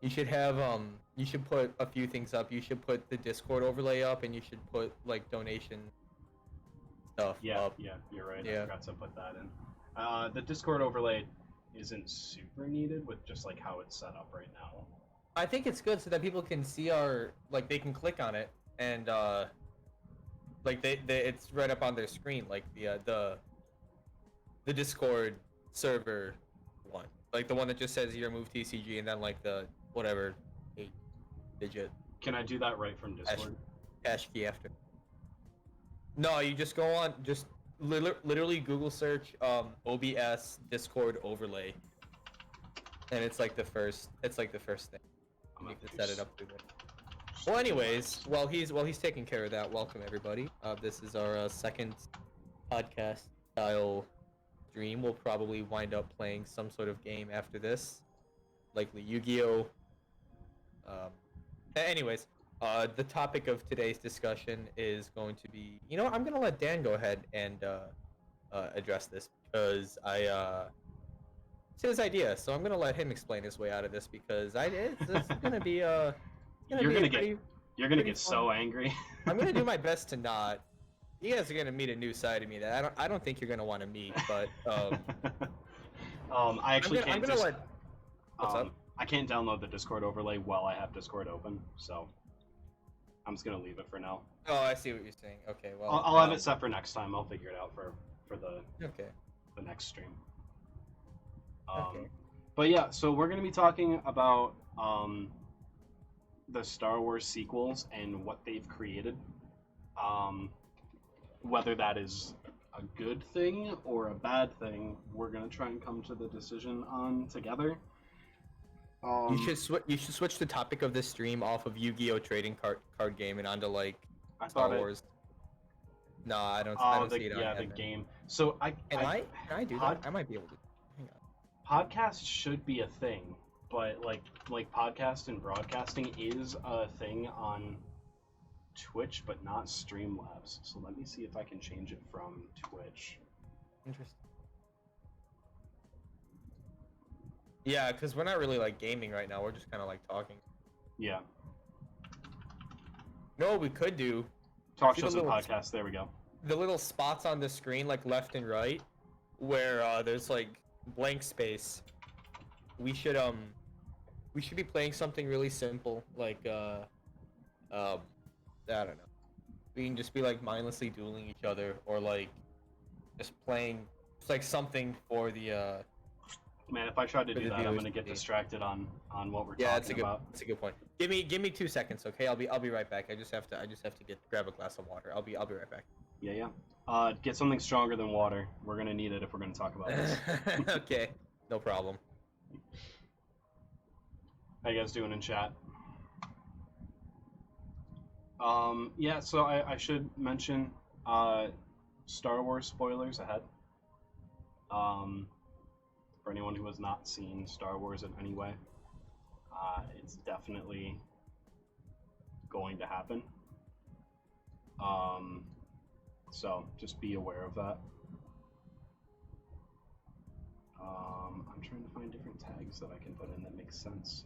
You should have you should put a few things up. You should put the Discord overlay up, and you should put like donation stuff Yeah, up. yeah, you're right. I Yeah. forgot to put that in. The Discord overlay isn't super needed with just like how it's set up right now. I think it's good so that people can see our like they can click on it and like they it's right up on their screen like the Discord server one. Like the one that just says your move TCG and then like the whatever 8-digit Can I do that right from Discord? hash key after. No, you just go on just literally Google search OBS Discord overlay. And it's like the first thing. I'm You gonna can do set it up through there. Well, anyways, while he's taking care of that, welcome everybody. This is our second podcast style stream. We'll probably wind up playing some sort of game after this, likely Yu-Gi-Oh. Anyways, the topic of today's discussion is going to be. You know, I'm gonna let Dan go ahead and address this because it's his idea. So I'm gonna let him explain his way out of this because it's gonna be You're gonna pretty get so angry. I'm gonna do my best to not. You guys are gonna meet a new side of me that I don't think you're gonna want to meet. But I actually I'm gonna let. What's up? I can't download the Discord overlay while I have Discord open, so I'm just gonna leave it for now. Oh, I see what you're saying. Okay, well. I'll have it set for next time. I'll figure it out for the Okay. the next stream. Okay. But yeah, so we're gonna be talking about the Star Wars sequels and what they've created. Whether that is a good thing or a bad thing, we're gonna try and come to the decision on together. You should switch the topic of this stream off of Yu-Gi-Oh trading card game and onto like Star Wars. No, I don't see it on the game. So Can I do that? I might be able to. Hang on. Podcasts should be a thing, but like podcast and broadcasting is a thing on Twitch, but not Streamlabs. So let me see if I can change it from Twitch. Interesting. Yeah, because we're not really like gaming right now. We're just kind of like talking. Yeah. No, what we could do. Talk shows and podcasts. There we go. The little spots on the screen, like left and right, where there's like blank space. We should be playing something really simple, like I don't know. We can just be like mindlessly dueling each other, or like just playing just like something for the Man, if I try to do that, I'm gonna get distracted on what we're talking about. That's a good point. Give me 2 seconds, okay? I'll be right back. I just have to grab a glass of water. I'll be right back. Yeah. Get something stronger than water. We're gonna need it if we're gonna talk about this. Okay, no problem. How you guys doing in chat? Yeah, so I should mention Star Wars spoilers ahead. For anyone who has not seen Star Wars in any way, it's definitely going to happen. So just be aware of that. I'm trying to find different tags that I can put in that make sense,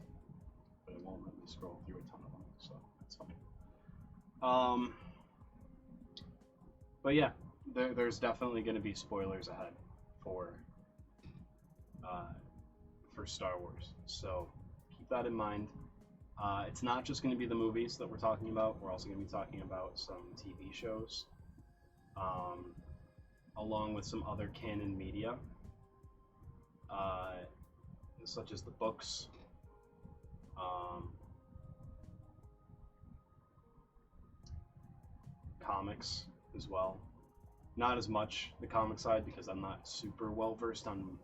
but it won't let me scroll through a ton of them, so that's fine. But yeah, there's definitely going to be spoilers ahead for Star Wars, so keep that in mind. It's not just going to be the movies that we're talking about. We're also going to be talking about some TV shows, along with some other canon media, such as the books, comics as well. Not as much the comic side because I'm not super well versed on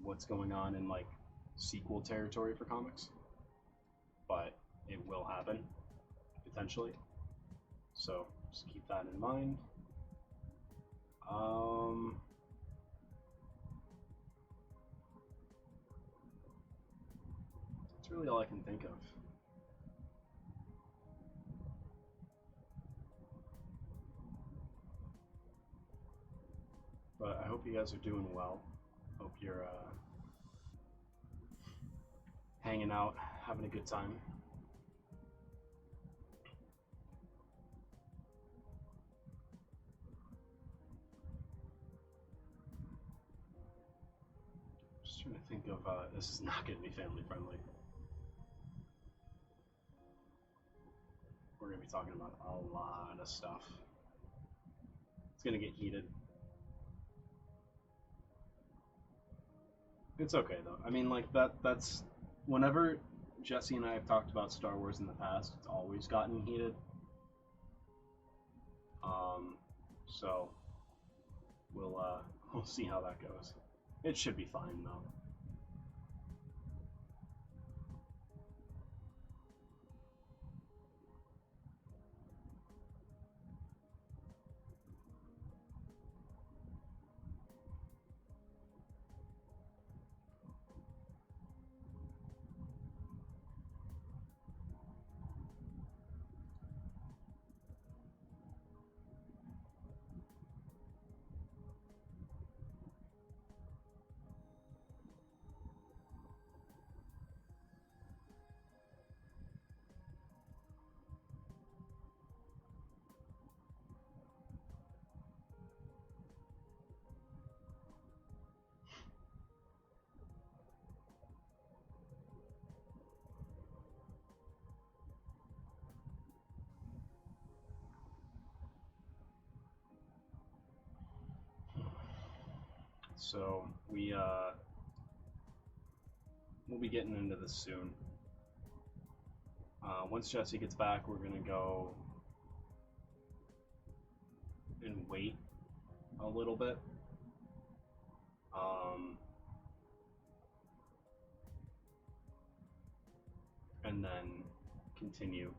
what's going on in like sequel territory for comics, but it will happen potentially, so just keep that in mind. That's really all I can think of. But I hope you guys are doing well. Hope you're hanging out, having a good time. Just trying to think of, this is not going to be family friendly. We're going to be talking about a lot of stuff. It's going to get heated. It's okay though. I mean, like that's whenever Jesse and I have talked about Star Wars in the past, it's always gotten heated. So we'll see how that goes. It should be fine though. So we'll be getting into this soon. Once Jesse gets back, we're gonna go and wait a little bit. And then continue.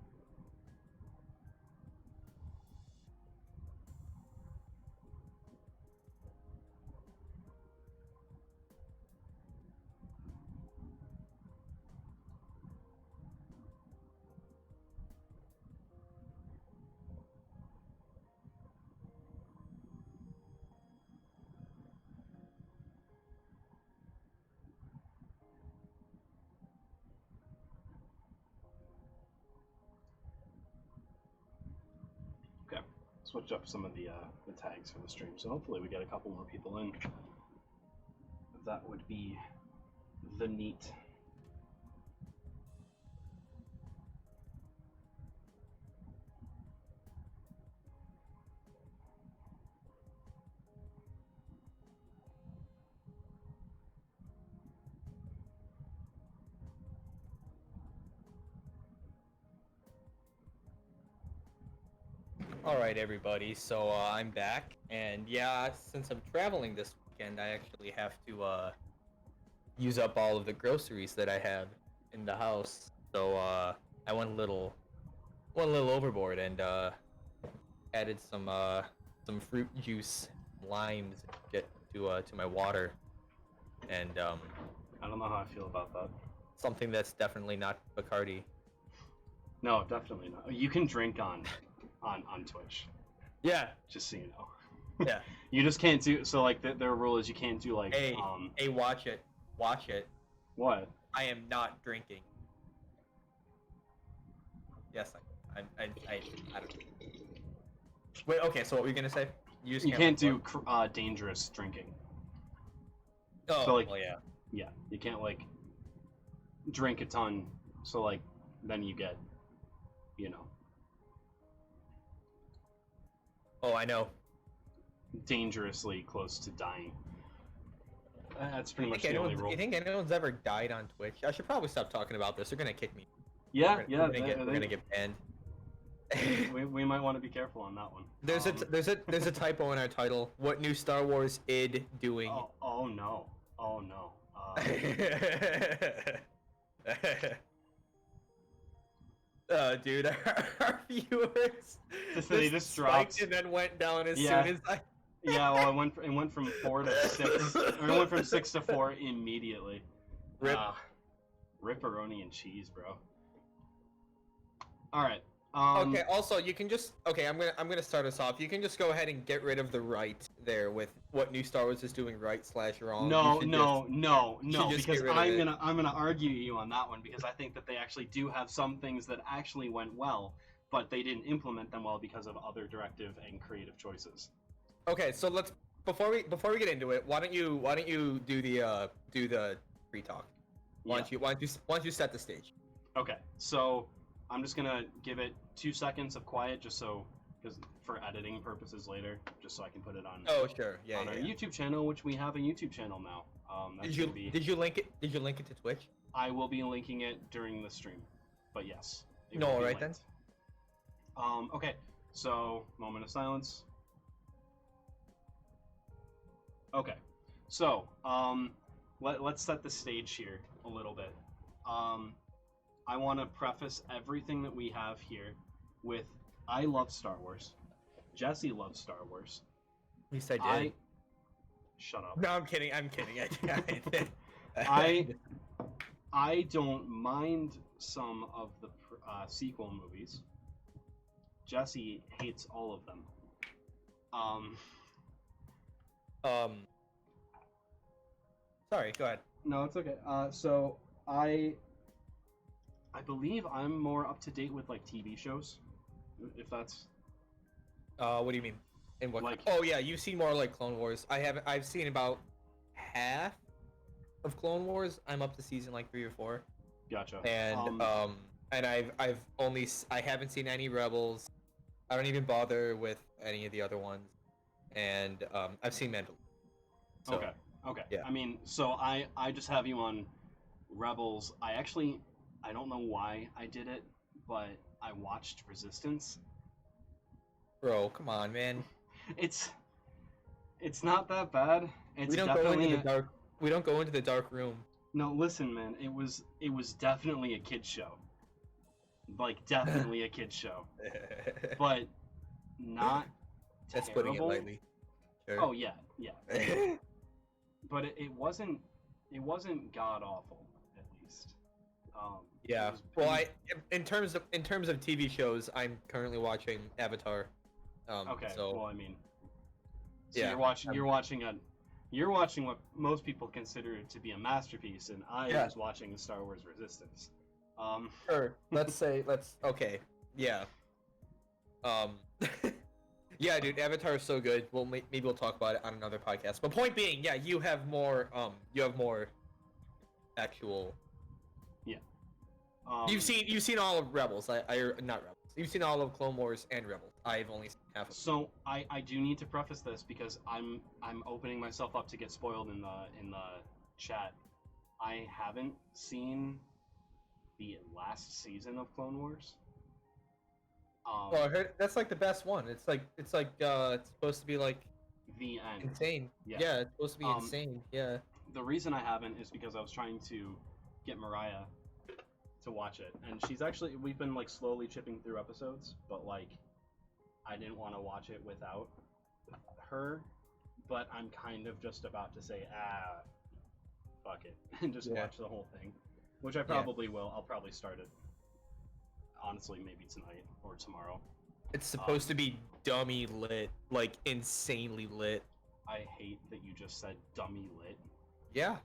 Switch up some of the tags for the stream, so hopefully we get a couple more people in. That would be the neat. Alright everybody, so I'm back, and yeah, since I'm traveling this weekend, I actually have to use up all of the groceries that I have in the house. So I went a little overboard and added some fruit juice, limes, get to my water, and I don't know how I feel about that. something that's definitely not Bacardi. No, definitely not. You can drink on Twitch, Yeah, just so you know. yeah. You just can't do, so like their rule is you can't do like Hey, hey, watch it. what? I am not drinking. Yes, I don't. Wait, okay. So what were you gonna say? You just can't do dangerous drinking. Oh, so, like, well, yeah. Yeah, you can't like drink a ton, so like then you get, you know, Oh, I know. dangerously close to dying. That's pretty much Think the only anyone's- rule. You think anyone's ever died on Twitch? I should probably stop talking about this. They're gonna kick me. Yeah, We're yeah, gonna get banned. we might want to be careful on that one. There's a typo in our title. What new Star Wars id doing? Oh no. Oh no. Dude, our viewers They just dropped. spiked and then went down as Yeah. soon as I. Yeah, well, it went from 4 to 6. Or it went from 6 to 4 immediately. Rip. Ripperoni and cheese, bro. All right. Okay. Also, you can just I'm gonna start us off. You can just go ahead and get rid of the right there with what new Star Wars is doing right slash wrong. No, You should no, should just because get rid of it. I'm gonna argue you on that one because I think that they actually do have some things that actually went well, but they didn't implement them well because of other directive and creative choices. Okay, so let's before we get into it, why don't you do the free talk? Why don't you set the stage? Okay, so I'm just gonna give it 2 seconds of quiet, just so because for editing purposes later, just so I can put it on Oh sure, yeah, on yeah, our yeah. YouTube channel, which we have a YouTube channel now. That's gonna be. Did you link it? Did you link it to Twitch? I will be linking it during the stream, but yes. it No, will be alright then. linked. Okay, so moment of silence. Okay, so let's set the stage here a little bit. I want to preface everything that we have here with I love Star Wars. Jesse loves Star Wars. At least I did. Shut up. No, I'm kidding. I'm kidding. I don't mind some of the sequel movies. Jesse hates all of them. Sorry. Go ahead. No, it's okay. So I believe I'm more up to date with like TV shows, if that's What do you mean? In what? Like- Oh yeah, you've seen more like Clone Wars. I've seen about half of Clone Wars. I'm up to season like 3 or 4, gotcha. and I haven't seen any Rebels. I don't even bother with any of the other ones, and I've seen Mandalorian. So, Okay. yeah. I mean, so I just have you on Rebels. I don't know why I did it, but I watched Resistance. Bro, come on, man. It's not that bad. It's We don't go definitely into the dark. We don't go into the dark room. No, listen, man. It was definitely a kid show. Like definitely a kid show, but not That's terrible. putting it lightly. Sure. Oh yeah. But it wasn't god awful, at least. Yeah. it was- Well, in terms of TV shows, I'm currently watching Avatar. Okay. So Well, I mean, so yeah, you're watching what most people consider to be a masterpiece, and I Yeah. was watching Star Wars Resistance. sure. Okay. Yeah. Yeah, dude, Avatar is so good. Maybe we'll talk about it on another podcast. But point being, yeah, you have more actual. You've seen all of Rebels. Not Rebels. You've seen all of Clone Wars and Rebels. I've only seen half of them. So I do need to preface this because I'm opening myself up to get spoiled in the chat. I haven't seen the last season of Clone Wars. Well, I heard that's like the best one. It's supposed to be like The end. insane. Yeah. Yeah, it's supposed to be Um, insane. Yeah. The reason I haven't is because I was trying to get Mariah to watch it, and we've been like slowly chipping through episodes, but like I didn't want to watch it without her, but I'm kind of just about to say fuck it and just Yeah. watch the whole thing, which I probably will. I'll probably start it honestly maybe tonight or tomorrow. It's supposed to be dummy lit, like insanely lit. I hate that you just said dummy lit. Yeah.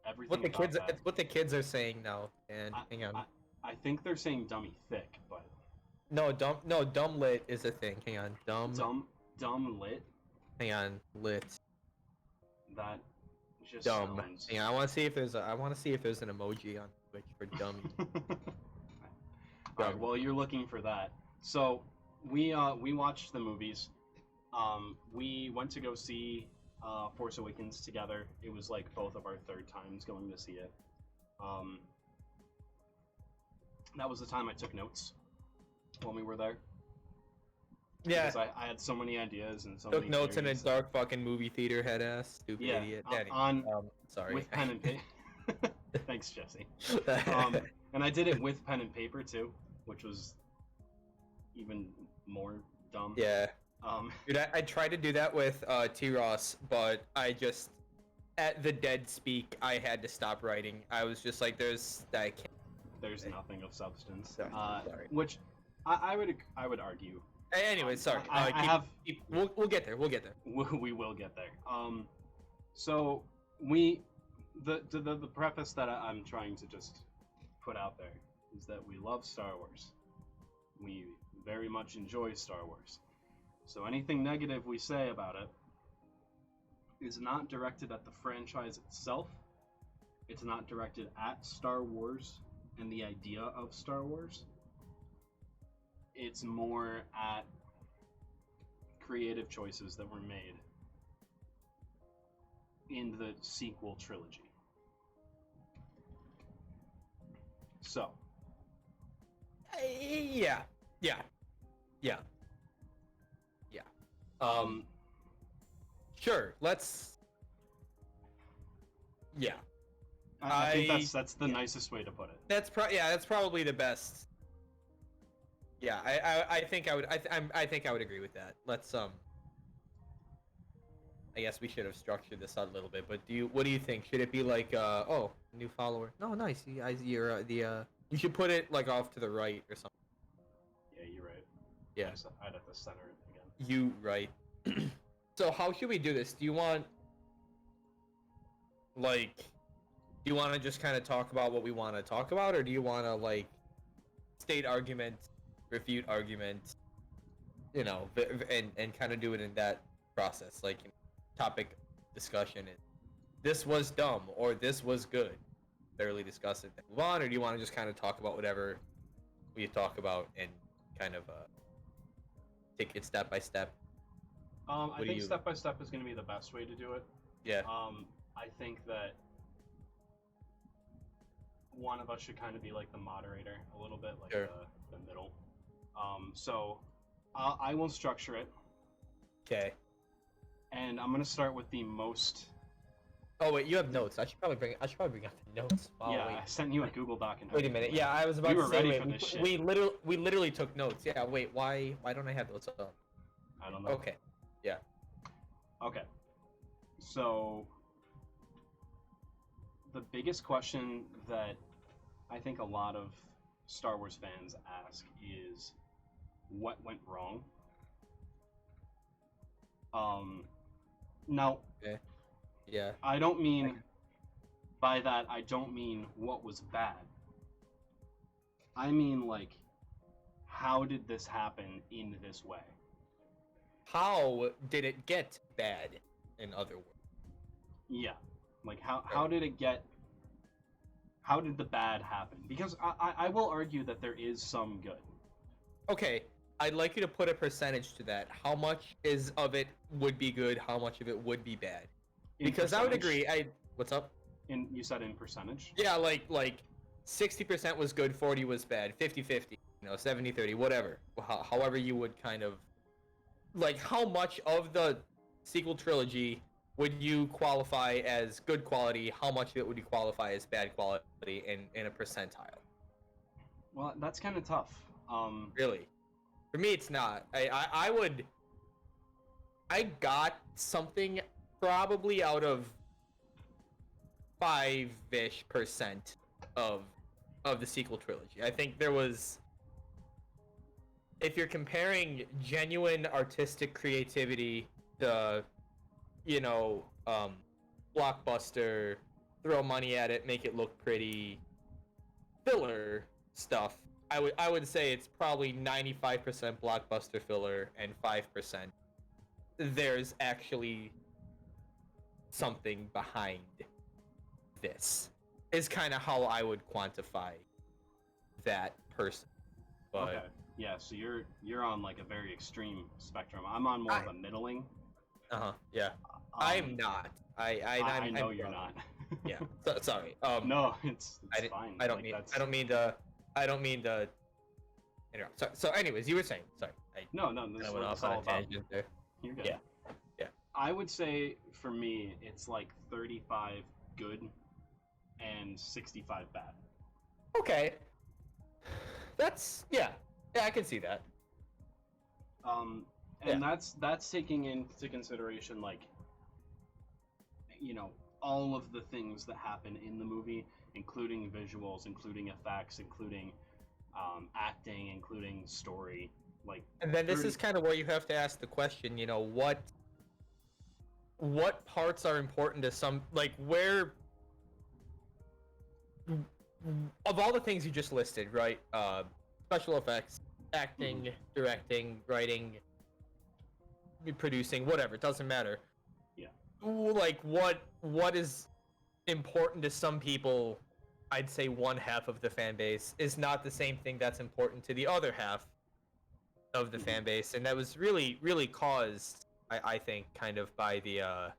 Everything What the about kids that, it's what the kids are saying now. And hang on. I think they're saying dummy thick, but No, dumb lit is a thing. Hang on. dumb lit. Hang on. Lit. That just Dumb. sounds. Hang on, I want to see if there's an emoji on Twitch for dummy. Alright, well you're looking for that. So we watched the movies. We went to go see Force Awakens together. It was like both of our third times going to see it. That was the time I took notes when we were there. Yeah. Because I had so many ideas and so Took many notes in a theories. dark fucking movie theater, head ass, stupid Yeah, idiot. Sorry. with pen and paper. Thanks, Jesse. And I did it with pen and paper too, which was even more dumb. Yeah. Dude, I tried to do that with T. Ross, but I just at the dead speak I had to stop writing. I was just like, there's nothing of substance. Sorry. Which I would argue Anyway, sorry. I have. We'll get there. We'll get there. We will get there. So the preface that I'm trying to just put out there is that we love Star Wars. We very much enjoy Star Wars. So anything negative we say about it is not directed at the franchise itself. It's not directed at Star Wars and the idea of Star Wars. It's more at creative choices that were made in the sequel trilogy. So, Yeah. Sure. Let's. Yeah. I think that's the nicest way to put it. That's probably the best. Yeah, I think I would I think I would agree with that. Let's I guess we should have structured this out a little bit, but what do you think? Should it be like oh, new follower? No, nice. You're you should put it like off to the right or something. Yeah, you're right. Yeah. I'd have to center it again. You right. So how should we do this? Do you want to just kind of talk about what we want to talk about, or do you want to like state argument, refute argument, and kind of do it in that process, like topic discussion is this was dumb or this was good, thoroughly discuss it, then move on, or do you want to just kind of talk about whatever we talk about and kind of take it step by step? I think step by step is going to be the best way to do it. Yeah. I think that one of us should kind of be like the moderator a little bit, like Sure. the middle. So I will structure it, Okay. and I'm going to start with the most. Oh wait, you have notes. I should probably bring out the notes. Oh, yeah, wait. I sent you a Google Doc. And Wait a minute. Yeah, I was about We to were say. ready Wait, for this shit. we literally took notes. Yeah. Wait. Why don't I have those up? I don't know. Okay. Yeah. Okay. So the biggest question that I think a lot of Star Wars fans ask is what went wrong? Now, Okay. Yeah. I don't mean by that I don't mean what was bad. I mean like how did this happen in this way? How did it get bad? In other words. Yeah. Like how did it get how did the bad happen? Because I will argue that there is some good. Okay. I'd like you to put a percentage to that. How much of it would be good? How much of it would be bad? In Because I would percentage. agree. What's up? You said in percentage? Yeah, like 60% was good, 40 was bad, 50-50, 70-30, whatever. However you would kind of like how much of the sequel trilogy would you qualify as good quality? How much of it would you qualify as bad quality in a percentile? Well, that's kind of tough. Really, for me, it's not. I got something probably out of 5-ish% of the sequel trilogy. I think there was, if you're comparing genuine artistic creativity to, blockbuster, throw money at it, make it look pretty, filler stuff, I would say it's probably 95% blockbuster filler and 5% there's actually something behind this. Is kind of how I would quantify that person. But Okay. Yeah, so you're on like a very extreme spectrum. I'm on more of a middling. yeah. I'm not. I know I'm you're wrong. not. Yeah. Sorry. No, it's fine. I don't Like, mean. that's- I don't mean to interrupt. So, anyways, you were saying. Sorry. No, I this is went what off it's on all a about. tangent there. You're good. Yeah. Yeah. I would say for me, it's like 35 good and 65 bad. Okay. That's yeah. I can see that. And that's taking into consideration like, all of the things that happen in the movie, including visuals, including effects, including acting, including story. like. And then this 30 is kind of where you have to ask the question, you know, what parts are important to some, like where of all the things you just listed, right? Special effects, acting, directing, writing, producing, whatever, it doesn't matter. Yeah. Like what is important to some people, I'd say one half of the fan base is not the same thing that's important to the other half of the fan base, and that was really, really caused, I think, kind of by the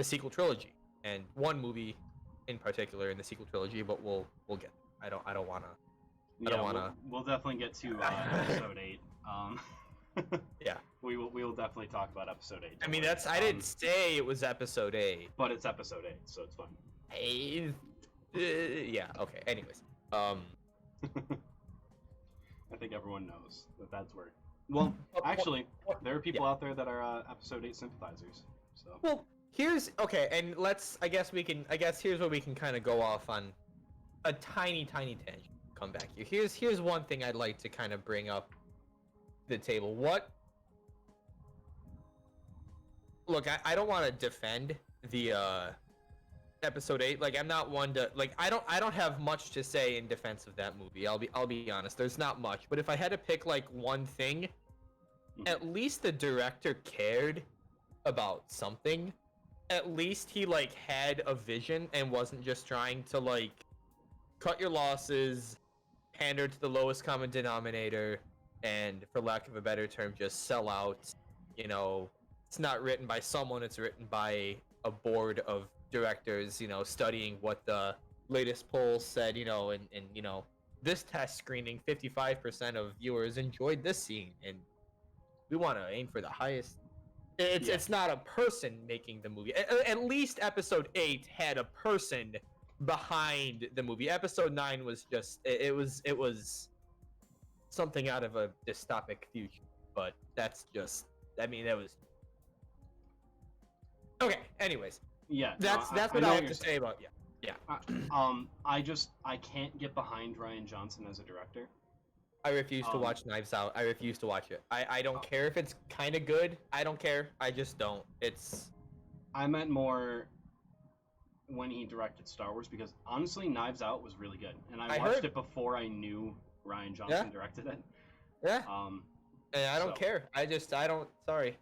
sequel trilogy, and one movie in particular in the sequel trilogy. But we'll get. I don't wanna. Yeah, I don't wanna. We'll definitely get to episode 8. Yeah. We will definitely talk about episode 8. I mean, that's. I didn't say it was episode 8. But it's episode 8, so it's fine. Yeah. Okay. Anyways. I think everyone knows that that's where. Well, actually, there are people out there that are episode 8 sympathizers. So. Well, here's okay, and let's. I guess here's where we can kind of go off on a tiny tangent. Come back here. Here's one thing I'd like to kind of bring up the table. What? Look, I don't want to defend the episode 8. Like, I'm not one to like. I don't have much to say in defense of that movie. I'll be honest. There's not much. But if I had to pick like one thing, at least the director cared about something. At least he like had a vision and wasn't just trying to like cut your losses, pander to the lowest common denominator, and for lack of a better term, just sell out. You know, it's not written by someone, it's written by a board of directors, you know, studying what the latest polls said, you know, and you know, this test screening, 55% of viewers enjoyed this scene, and we want to aim for the highest. It's not a person making the movie. At least episode 8 had a person behind the movie. Episode 9 was just it was something out of a dystopic future, but that's just, I mean, that was okay. Anyways, yeah, that's what I have to say about yeah. I can't get behind Rian Johnson as a director. I refuse to watch Knives Out. I refuse to watch it. I don't care if it's kind of good. I don't care. I just don't. I meant more when he directed Star Wars, because honestly, Knives Out was really good, and I watched it before I knew Rian Johnson directed it. Yeah. And I don't care. I don't. Sorry.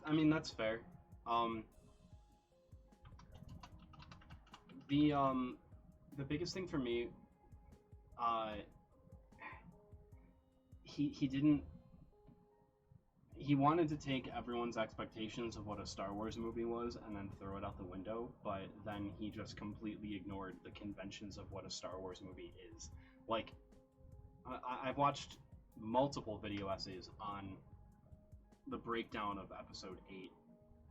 I mean, that's fair. The biggest thing for me, he wanted to take everyone's expectations of what a Star Wars movie was and then throw it out the window, but then he just completely ignored the conventions of what a Star Wars movie is. Like, I've watched multiple video essays on the breakdown of episode 8,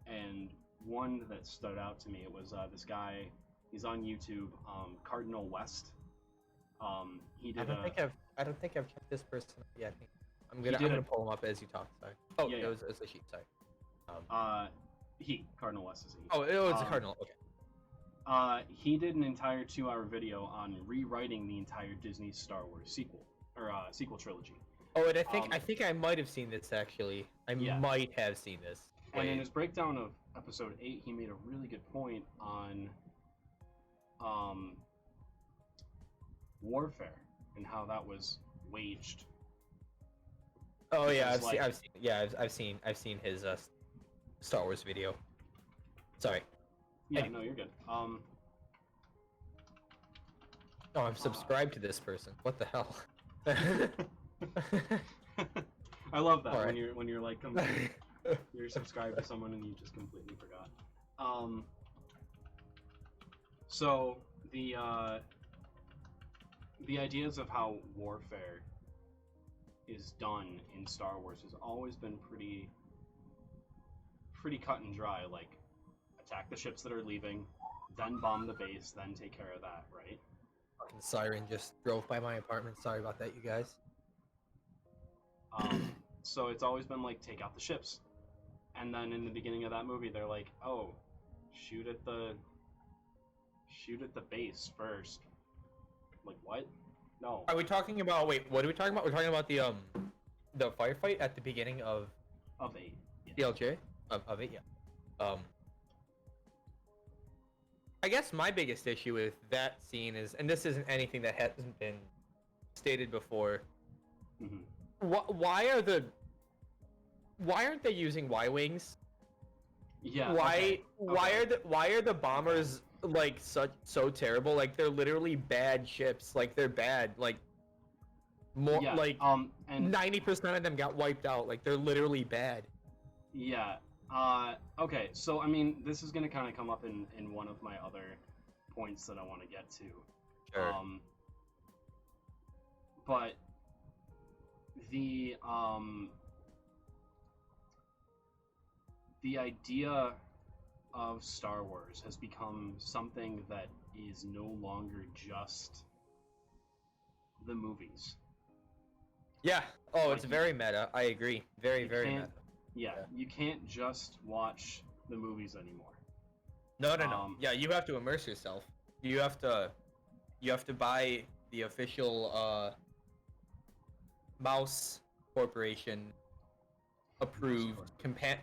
and one that stood out to me was this guy, he's on YouTube, Cardinal West. He did I don't think I've checked this person yet. I'm gonna pull him up as you talk. Sorry. Oh, yeah, it was a sheep. Sorry. Cardinal West is he. Oh, it was a cardinal. Okay. He did an entire 2-hour video on rewriting the entire Disney Star Wars sequel trilogy. Oh, and I think I might have seen this actually. I might have seen this. And in his breakdown of episode 8, he made a really good point on warfare and how that was waged. Oh yeah, I've seen his Star Wars video. Sorry. Yeah, no, you're good. Oh, I'm subscribed to this person. What the hell? I love that when you're like you're subscribed to someone and you just completely forgot. So the ideas of how warfare is done in Star Wars has always been pretty cut and dry. Like, attack the ships that are leaving, then bomb the base, then take care of that, right? Fucking siren just drove by my apartment. Sorry about that, you guys. So it's always been like, take out the ships, and then in the beginning of that movie, they're like, oh, shoot at the base first. Like, what? No. Are we talking about? Wait, what are we talking about? We're talking about the firefight at the beginning of Of 8. Yeah. DLJ of it. Yeah. I guess my biggest issue with that scene is, and this isn't anything that hasn't been stated before. Mhm. Why aren't they using Y wings? Yeah. Why okay, why are the bombers like so terrible? Like they're literally bad ships. Like they're bad. Like more Yeah. like And 90% of them got wiped out. Like they're literally bad. yeah. Okay. So I mean, this is gonna kind of come up in one of my other points that I want to get to. Sure. But the idea of Star Wars has become something that is no longer just the movies. Yeah. Oh, Like it's very meta. I agree. Very you very can't- meta. Yeah, Yeah. you can't just watch the movies anymore. No. Yeah, you have to immerse yourself. You have to buy the official Mouse Corporation approved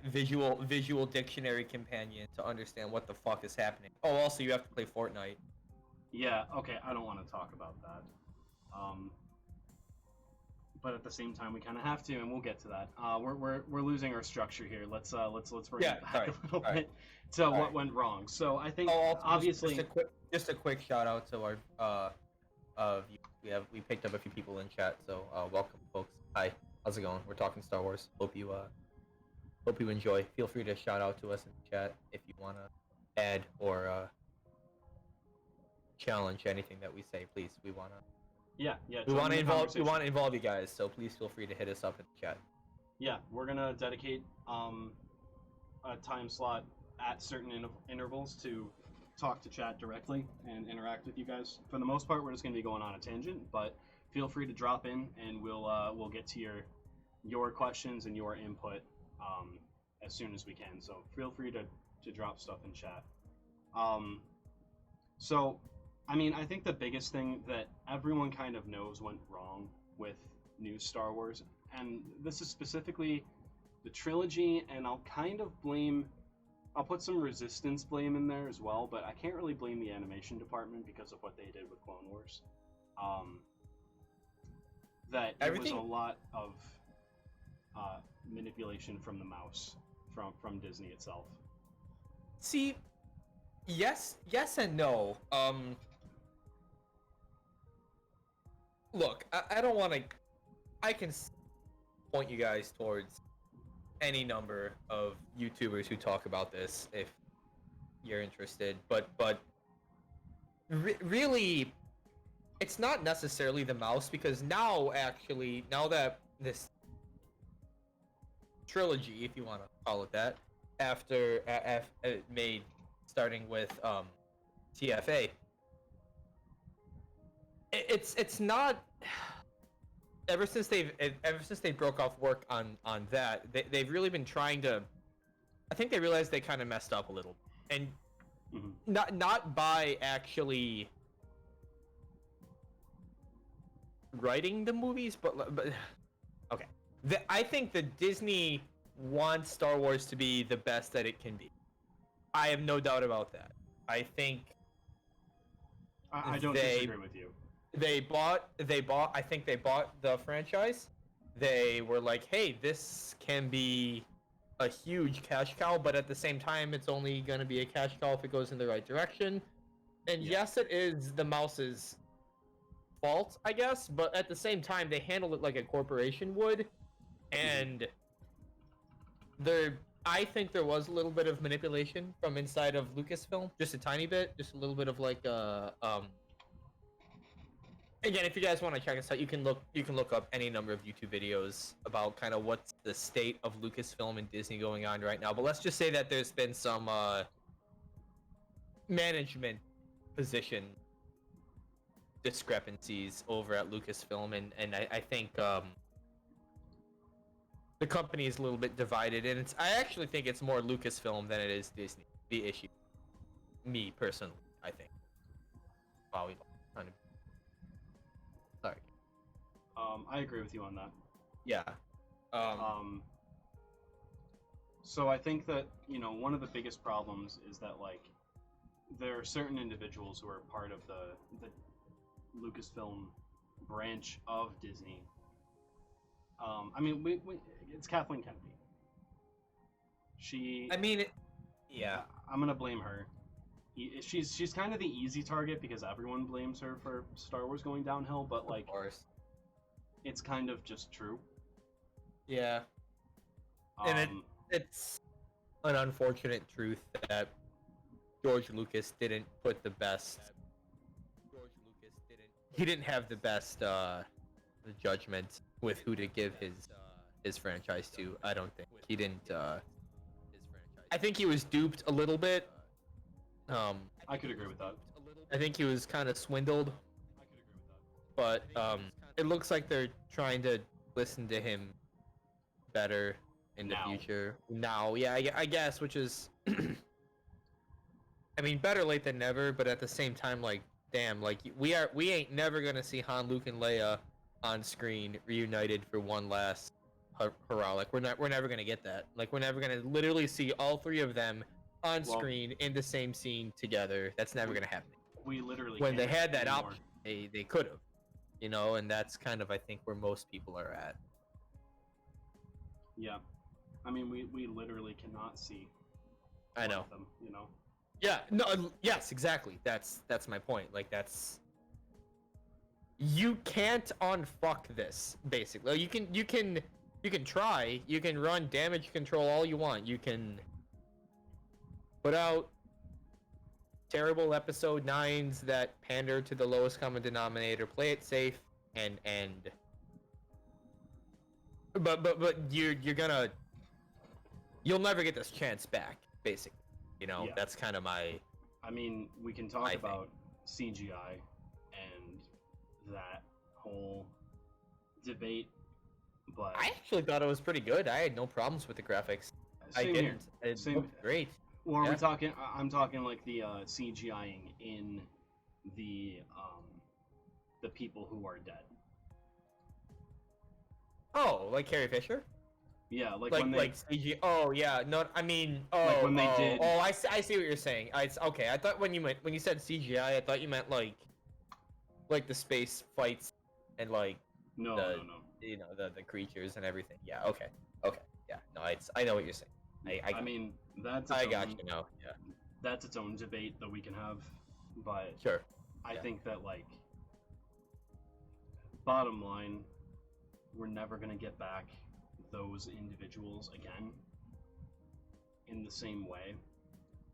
visual dictionary companion to understand what the fuck is happening. Oh, also you have to play Fortnite. Yeah, okay, I don't want to talk about that. But at the same time, we kind of have to, and we'll get to that. We're losing our structure here. Let's bring Yeah, it back sorry. a little All right. bit to All what right. went wrong. So I think Oh, also, obviously, just a quick shout out to our we picked up a few people in chat, so welcome folks. Hi, how's it going? We're talking Star Wars. Hope you enjoy. Feel free to shout out to us in the chat if you wanna add or challenge anything that we say. Please, we wanna yeah, we join want to the involve conversation. you guys. So please feel free to hit us up in the chat. Yeah, we're gonna dedicate a time slot at certain intervals to talk to chat directly and interact with you guys. For the most part, we're just gonna be going on a tangent, but feel free to drop in, and we'll get to your questions and your input as soon as we can. So feel free to drop stuff in chat. So, I mean, I think the biggest thing that everyone kind of knows went wrong with new Star Wars, and this is specifically the trilogy, and I'll put some Resistance blame in there as well, but I can't really blame the animation department because of what they did with Clone Wars. That it was a lot of manipulation from the mouse from Disney itself. See, yes and no. Look, I don't want to. I can point you guys towards any number of YouTubers who talk about this if you're interested, but really, it's not necessarily the mouse, because now that this trilogy, if you want to call it that, after made starting with TFA, it's not. Ever since they broke off work on that, they've really been trying to. I think they realized they kind of messed up a little, and not by actually writing the movies, but okay. I think that Disney wants Star Wars to be the best that it can be. I have no doubt about that. I think I don't disagree with you. I think they bought the franchise. They were like, hey, this can be a huge cash cow, but at the same time, it's only going to be a cash cow if it goes in the right direction. And yes, it is the mouse's fault, I guess, but at the same time, they handled it like a corporation would. And I think there was a little bit of manipulation from inside of Lucasfilm, just a tiny bit, just a little bit of like Again, if you guys want to check us out, you can look up any number of YouTube videos about kind of what's the state of Lucasfilm and Disney going on right now. But let's just say that there's been some management position discrepancies over at Lucasfilm, and I think the company is a little bit divided, and I actually think it's more Lucasfilm than it is Disney. The issue, me personally, I think. Wow, we kind of. Sorry. I agree with you on that. Yeah. So I think that, one of the biggest problems is that, like, there are certain individuals who are part of the Lucasfilm branch of Disney. I mean, it's Kathleen Kennedy. I mean, yeah. I'm gonna blame her. She's kind of the easy target because everyone blames her for Star Wars going downhill, but like, Of course. it's kind of just true. Yeah. And it's an unfortunate truth that George Lucas didn't put the best. He didn't have the best judgment with who to give his franchise to. I don't think he didn't. I think he was duped a little bit. I could agree with that. I think he was kind of swindled. But it looks like they're trying to listen to him better in the future. Now, yeah, I guess, which is, I mean, better late than never. But at the same time, like, damn, like we ain't never gonna see Han, Luke, and Leia on screen reunited for one last hurrah. Like we're never gonna get that. Like we're never gonna literally see all three of them on screen in the same scene together. That's never gonna happen. We literally when they had that anymore. option, they could have, and that's kind of I think where most people are at. Yeah, I mean we literally cannot see. I know. Them, Yeah. No. Yes. Exactly. That's my point. Like that's. You can't unfuck this. Basically, you can try. You can run damage control all you want. You can put out terrible episode 9s that pander to the lowest common denominator. Play it safe and. But you'll never get this chance back. Basically, that's kind of my. I mean, we can talk about CGI and that whole debate, but I actually thought it was pretty good. I had no problems with the graphics. I didn't. It looked great. Or are we talking? I'm talking like the CGIing in the people who are dead. Oh, like Carrie Fisher? Yeah, like CG. Oh yeah, no, I mean, like when they did. Oh, I see what you're saying. Okay. I thought when you said CGI, I thought you meant like the space fights and like no. the creatures and everything. Yeah. Okay. Yeah. No, I know what you're saying. I mean that's. I got you now. Yeah. That's its own debate that we can have, but sure. I think that like. Bottom line, we're never gonna get back those individuals again in the same way.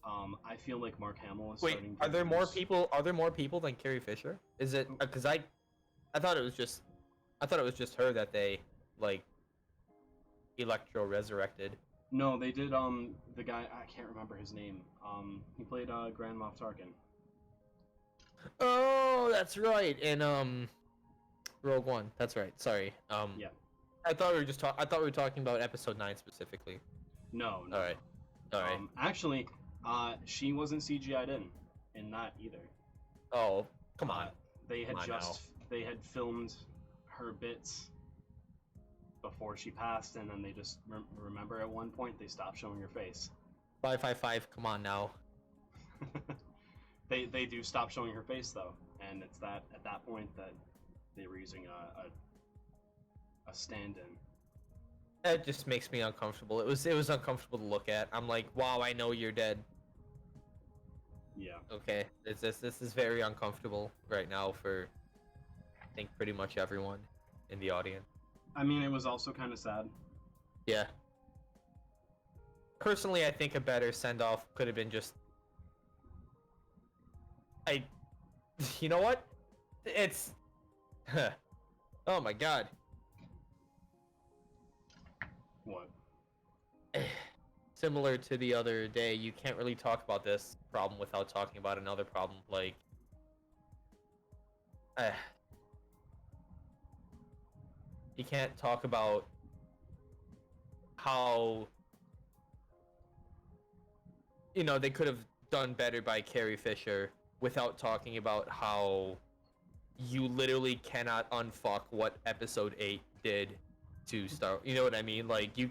I feel like Mark Hamill is starting to are there more people? Are there more people than Carrie Fisher? Is it because I thought it was just her that they like Electro resurrected. No, they did. The guy I can't remember his name. He played Grand Moff Tarkin. Oh, that's right. And Rogue One. That's right. Sorry. Yeah. I thought we were talking about episode 9 specifically. No. All right. Actually, she wasn't CGI'd in that either. Oh, come on. They had filmed her bits before she passed, and then they just remember at one point they stopped showing her face. 555. Come on now. They do stop showing her face though, and it's at that point that they were using a stand-in. That just makes me uncomfortable. It was uncomfortable to look at. I'm like, wow, I know you're dead. Yeah. Okay, this is very uncomfortable right now for, I think, pretty much everyone in the audience. I mean, it was also kind of sad. Yeah. Personally, I think a better send-off could have been just. You know what? It's. Oh my god. What? Similar to the other day, you can't really talk about this problem without talking about another problem. Like, you can't talk about how, they could have done better by Carrie Fisher without talking about how you literally cannot unfuck what episode 8 did to Star. You know what I mean? Like you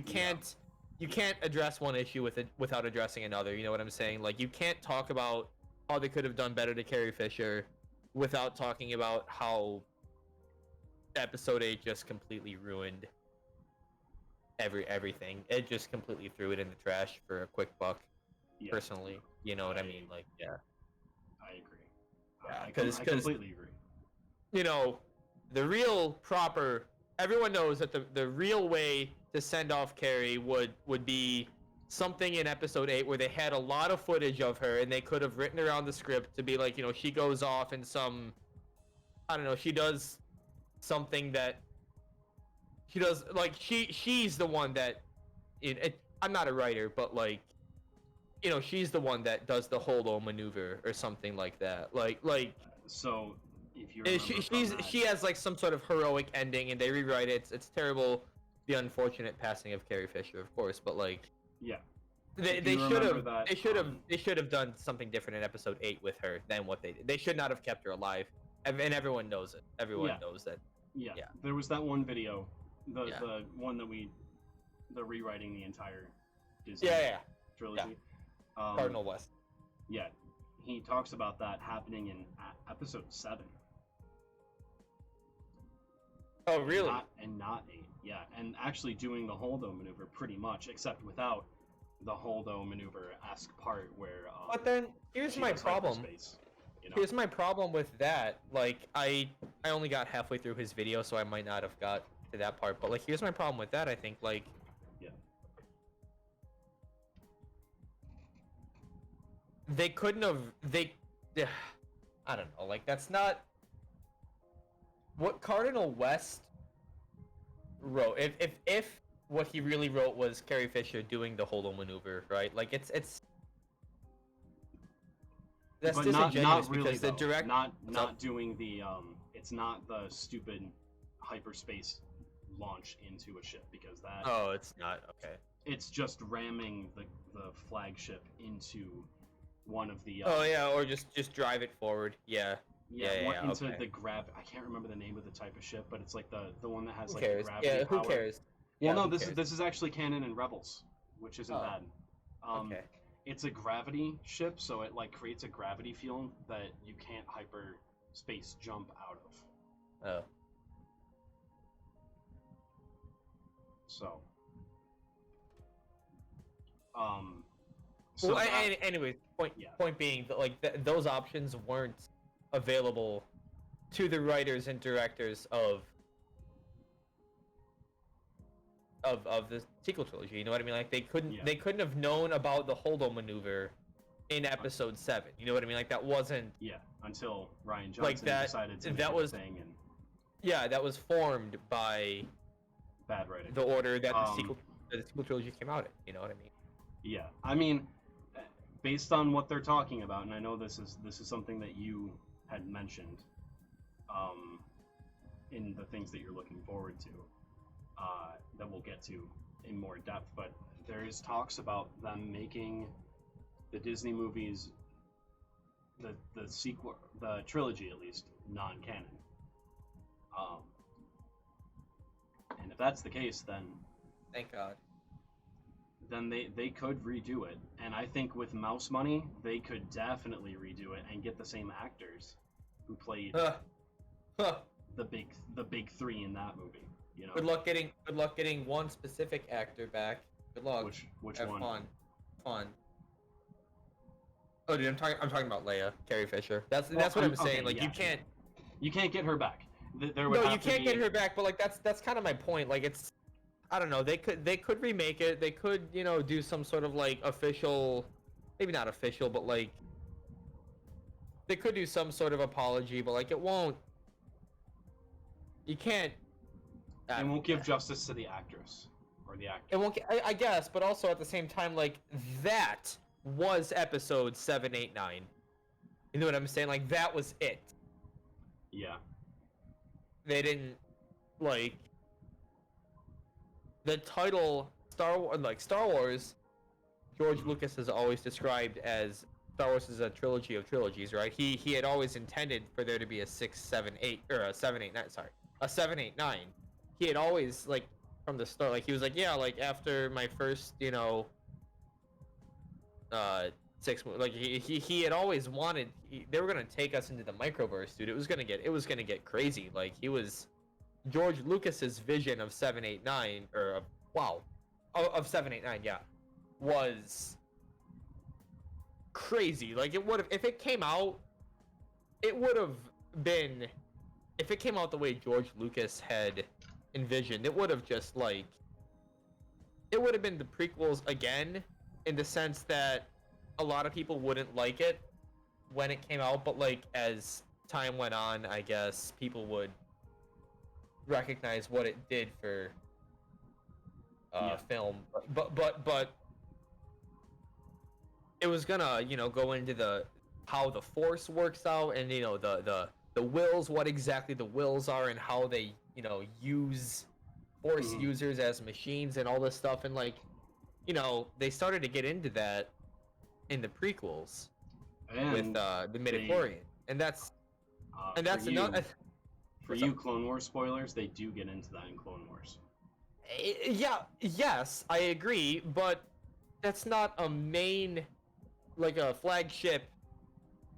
can't you can't address one issue with it without addressing another. You know what I'm saying? Like you can't talk about how they could have done better to Carrie Fisher without talking about how episode 8 just completely ruined everything. It just completely threw it in the trash for a quick buck. Yeah, Personally, you know what I mean? Like, yeah. I agree. Yeah, I 'cause- completely agree. You know, the real proper everyone knows that the real way to send off Carrie would be something in episode 8 where they had a lot of footage of her and they could have written around the script to be like, you know, she goes off in some, I don't know, she does something that she does, like she's the one that I'm not a writer, but like, you know, she's the one that does the holo maneuver or something like that. Like So, if you and remember from that, she has like some sort of heroic ending, and they rewrite it. It's terrible, the unfortunate passing of Carrie Fisher, of course. But like, yeah, they If you should remember have that, they should have done something different in episode 8 with her than what they did. They should not have kept her alive, and everyone knows it. Everyone Yeah. knows that. yeah, Yeah. There was that one video, the Yeah. the one that the rewriting the entire Disney Yeah. trilogy. Cardinal West. Yeah, he talks about that happening in episode 7. Oh really? Not 8. Yeah, and actually doing the holdo maneuver pretty much, except without the holdo maneuver-esque part where. But then here's she my goes problem. hyperspace, you know? Here's my problem with that. Like, I only got halfway through his video, so I might not have got to that part. But like, here's my problem with that. I think like, Yeah. they couldn't have. I don't know. Like, that's not what Cardinal West wrote. If what he really wrote was Carrie Fisher doing the holo maneuver, right? Like, it's that's But disingenuous not really, because the though. direct not doing the it's not the stupid hyperspace launch into a ship, because that Oh, it's not okay. it's just ramming the flagship into one of the Oh yeah, or just drive it forward. Yeah. into okay. the grav. I can't remember the name of the type of ship, but it's like the one that has Who like the cares? gravity Yeah, power. who cares? Well, Yeah, no, who this cares? is actually canon in Rebels, which isn't Oh. bad. Okay. It's a gravity ship, so it like creates a gravity field that you can't hyperspace jump out of. Oh. So, Well, that- anyway, Yeah. point being that like those options weren't available to the writers and directors of the sequel trilogy. You know what I mean? Like they couldn't Yeah. have known about the holdo maneuver in episode 7. You know what I mean? Like that wasn't until Ryan Johnson like that- decided to that make it a was- thing, and that was formed by bad writing. the order that Um, the sequel trilogy came out in. You know what I mean? Yeah, I mean, based on what they're talking about, and I know this is something that you had mentioned, in the things that you're looking forward to, that we'll get to in more depth. But there is talks about them making the Disney movies, the sequel, the trilogy at least, non-canon. And if that's the case, then Thank God. they could redo it, and I think with mouse money they could definitely redo it and get the same actors who played Huh. the big three in that movie. You know, Good luck getting one specific actor back. Good luck. which Have one? Fun. Oh, dude, I'm talking about Leia, Carrie Fisher. That's what I'm saying. okay, Like yeah. you can't. get her back. There would No, have you to can't be- get her back. But like that's kind of my point. Like it's, I don't know. They could remake it. They could do some sort of like official, maybe not official, but like they could do some sort of apology. But like it won't. You can't. It won't give justice to the actress or the actor. It won't. I guess, but also at the same time, like that was episode 7, 8, 9. You know what I'm saying? Like that was it. Yeah, They didn't like the title Star Wars. George Lucas has always described as Star Wars is a trilogy of trilogies, right? He had always intended for there to be a 6, 7, 8, or a 7, 8, 9. Sorry, a 7, 8, 9. He had always like from the start, like he was like, yeah, like after my first, six, like he had always wanted. They were gonna take us into the microverse, dude. It was gonna get crazy. Like he was George Lucas's vision of 7, 8, 9, or of 7, 8, 9, yeah, was crazy. Like it would have, if it came out, it would have been, if it came out the way George Lucas had envisioned, it would have just like, it would have been the prequels again, in the sense that a lot of people wouldn't like it when it came out, but like as time went on, I guess people would recognize what it did for film, but it was gonna, go into the how the Force works out, and the wills, what exactly the wills are, and how they use Force users as machines and all this stuff, and like they started to get into that in the prequels And with the midichlorian, and that's another. For you, Clone Wars spoilers, they do get into that in Clone Wars. Yes, I agree, but that's not a main, like a flagship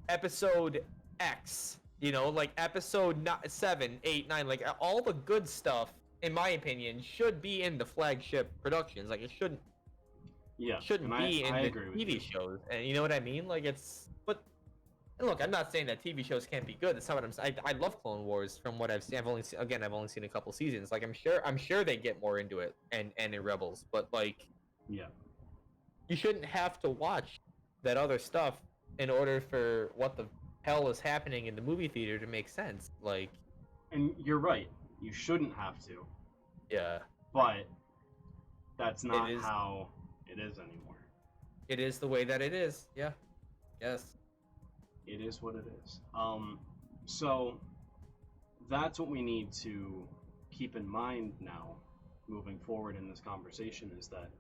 episode X, like episode 7, 8, 9, like all the good stuff, in my opinion, should be in the flagship productions. Like it shouldn't be in the TV shows, and you know what I mean? Like but look, I'm not saying that TV shows can't be good. That's not what I'm saying. I love Clone Wars from what I've seen. I've only seen a couple seasons. Like I'm sure they get more into it and in Rebels, but like you shouldn't have to watch that other stuff in order for what the hell is happening in the movie theater to make sense. Like, and you're right, you shouldn't have to. Yeah. But that's not how it is anymore. It is the way that it is. Yeah. Yes. It is what it is. So that's what we need to keep in mind now, moving forward in this conversation, is that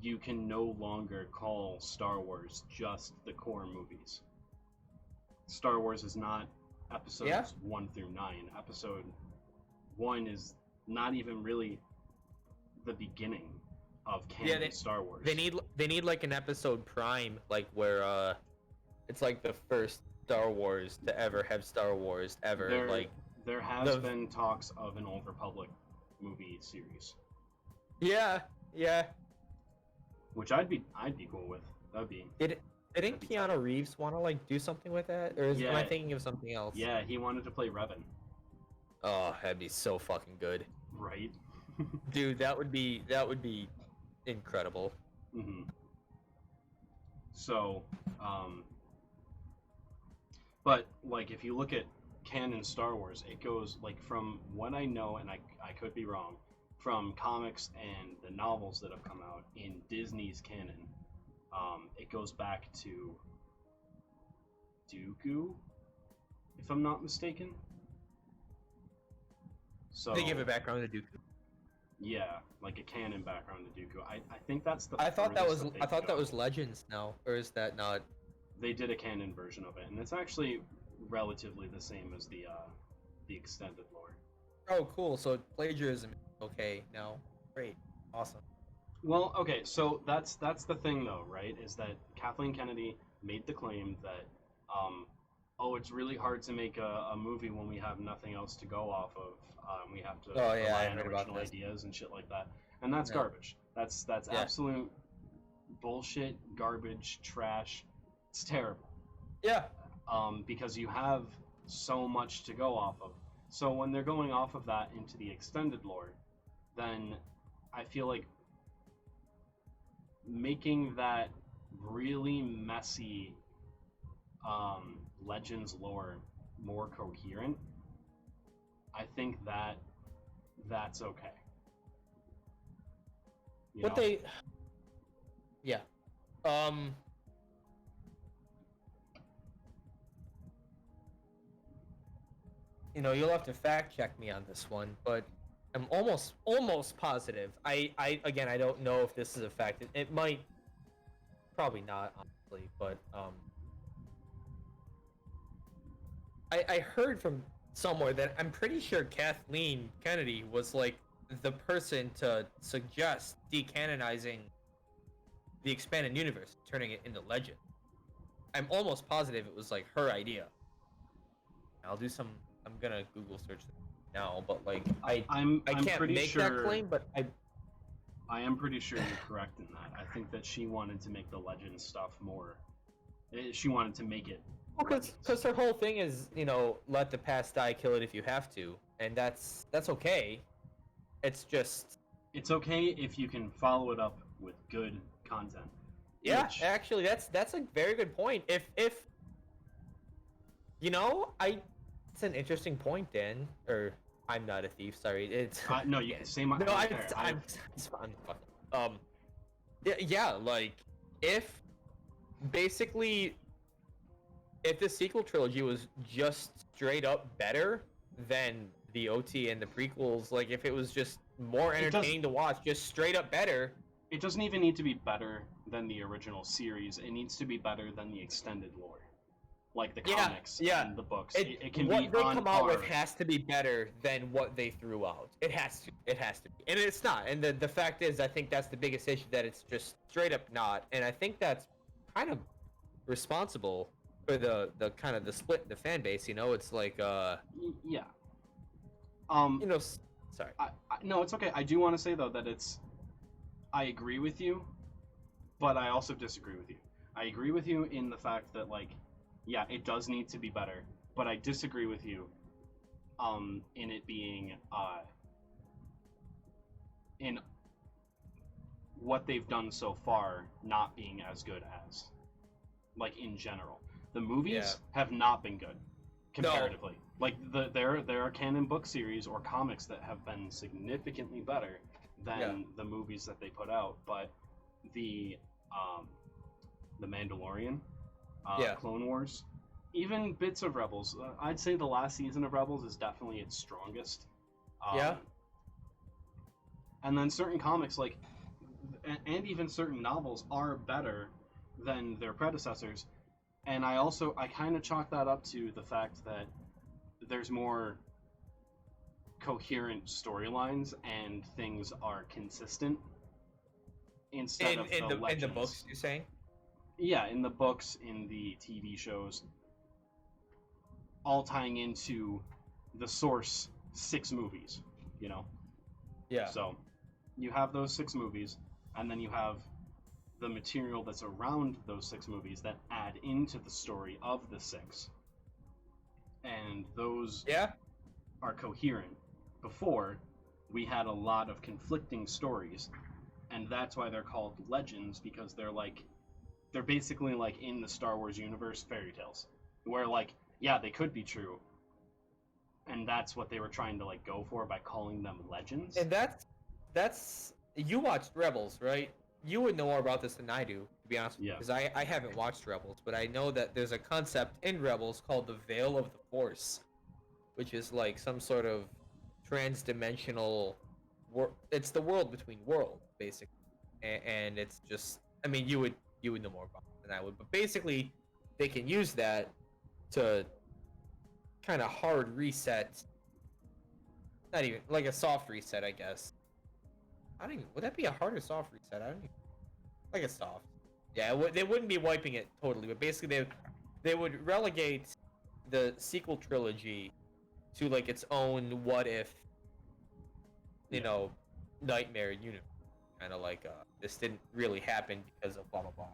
you can no longer call Star Wars just the core movies. Star Wars is not episodes 1 through 9. Episode 1 is not even really the beginning of canon Star Wars. They need like an episode prime, like where it's like the first Star Wars to ever have Star Wars ever. There has been talks of an Old Republic movie series. Yeah. Which I'd be cool with. That'd be. Didn't Keanu Reeves want to like do something with that, or am I thinking of something else? Yeah, he wanted to play Revan. Oh, that'd be so fucking good. Right. Dude, that would be incredible. Mm-hmm. So, but like if you look at canon Star Wars, it goes like from what I know, and I could be wrong, from comics and the novels that have come out in Disney's canon, it goes back to Dooku, if I'm not mistaken. So they give a background to Dooku. Yeah, like a canon background to Dooku. I think that's the. I thought that was Legends now, or is that not? They did a canon version of it, and it's actually relatively the same as the extended lore. Oh, cool. So plagiarism. Okay, now, great, awesome. Well, okay, so that's the thing though, right? Is that Kathleen Kennedy made the claim that, it's really hard to make a movie when we have nothing else to go off of. We have to rely on original ideas and shit like that, and that's garbage. That's absolute bullshit, garbage, trash. It's terrible. Yeah. Because you have so much to go off of. So when they're going off of that into the extended lore, then I feel like making that really messy Legends lore more coherent, I think that's okay. You'll have to fact check me on this one, but I'm almost positive. I don't know if this is a fact. It might probably not, honestly, but I heard from somewhere that I'm pretty sure Kathleen Kennedy was like the person to suggest decanonizing the expanded universe, turning it into legend. I'm almost positive it was like her idea. I'll do some. I'm gonna Google search now, but like I'm I can't pretty make sure, that claim, but I am pretty sure you're correct in that. I think that she wanted to make the legend stuff more. She wanted to make it. because her whole thing is, you know, let the past die, kill it if you have to, and that's okay. It's just It's okay if you can follow it up with good content. yeah, Which- actually that's a very good point. If you know, it's an interesting point, Dan. Or I'm not a thief. Sorry, it's no, you can say my. no, I I'm don't care. I'm fucking yeah, like if basically if the sequel trilogy was just straight up better than the OT and the prequels, like if it was just more It entertaining to watch, just straight up better. It doesn't even need to be better than the original series. It needs to be better than the extended lore, like the Yeah, comics yeah. and the books. It can What be they on come out with par. has to be better than what they threw out. It has to. It has to be. And it's not. And the fact is, I think that's the biggest issue, that it's just straight up not. And I think that's kind of responsible for the kind of the split in the fan base. You know, it's like Yeah. you know, sorry. No, it's okay. I do want to say though that I agree with you, but I also disagree with you. I agree with you in the fact that like, yeah, it does need to be better, but I disagree with you, in it being in what they've done so far not being as good as, like in general. The movies have not been good comparatively. Like there are canon book series or comics that have been significantly better than the movies that they put out, but the Mandalorian, Clone Wars, even bits of Rebels. I'd say the last season of Rebels is definitely its strongest. And then certain comics like and even certain novels are better than their predecessors. And I kind of chalk that up to the fact that there's more coherent storylines and things are consistent instead of the legends. In the books, you're saying? Yeah, in the books, in the TV shows, all tying into the source 6 movies, you know? Yeah. So you have those 6 movies, and then you have the material that's around those 6 movies that add into the story of the 6. And those are coherent. Before, we had a lot of conflicting stories, and that's why they're called legends, because they're basically like in the Star Wars universe fairy tales, where like, yeah, they could be true, and that's what they were trying to like go for by calling them legends. And that's you watched Rebels, right? You would know more about this than I do, to be honest with you, because I haven't watched Rebels, but I know that there's a concept in Rebels called the Veil of the Force, which is like some sort of trans-dimensional it's the world between worlds, basically. And it's just, I mean, you would know more about it than I would, but basically they can use that to kind of hard reset, not even like a soft reset, I guess. I don't even, would that be a hard or soft reset? I don't even, like a soft. Yeah, they wouldn't be wiping it totally, but basically they would relegate the sequel trilogy to like its own what if, you know, nightmare universe. Kind of like this didn't really happen because of blah blah blah.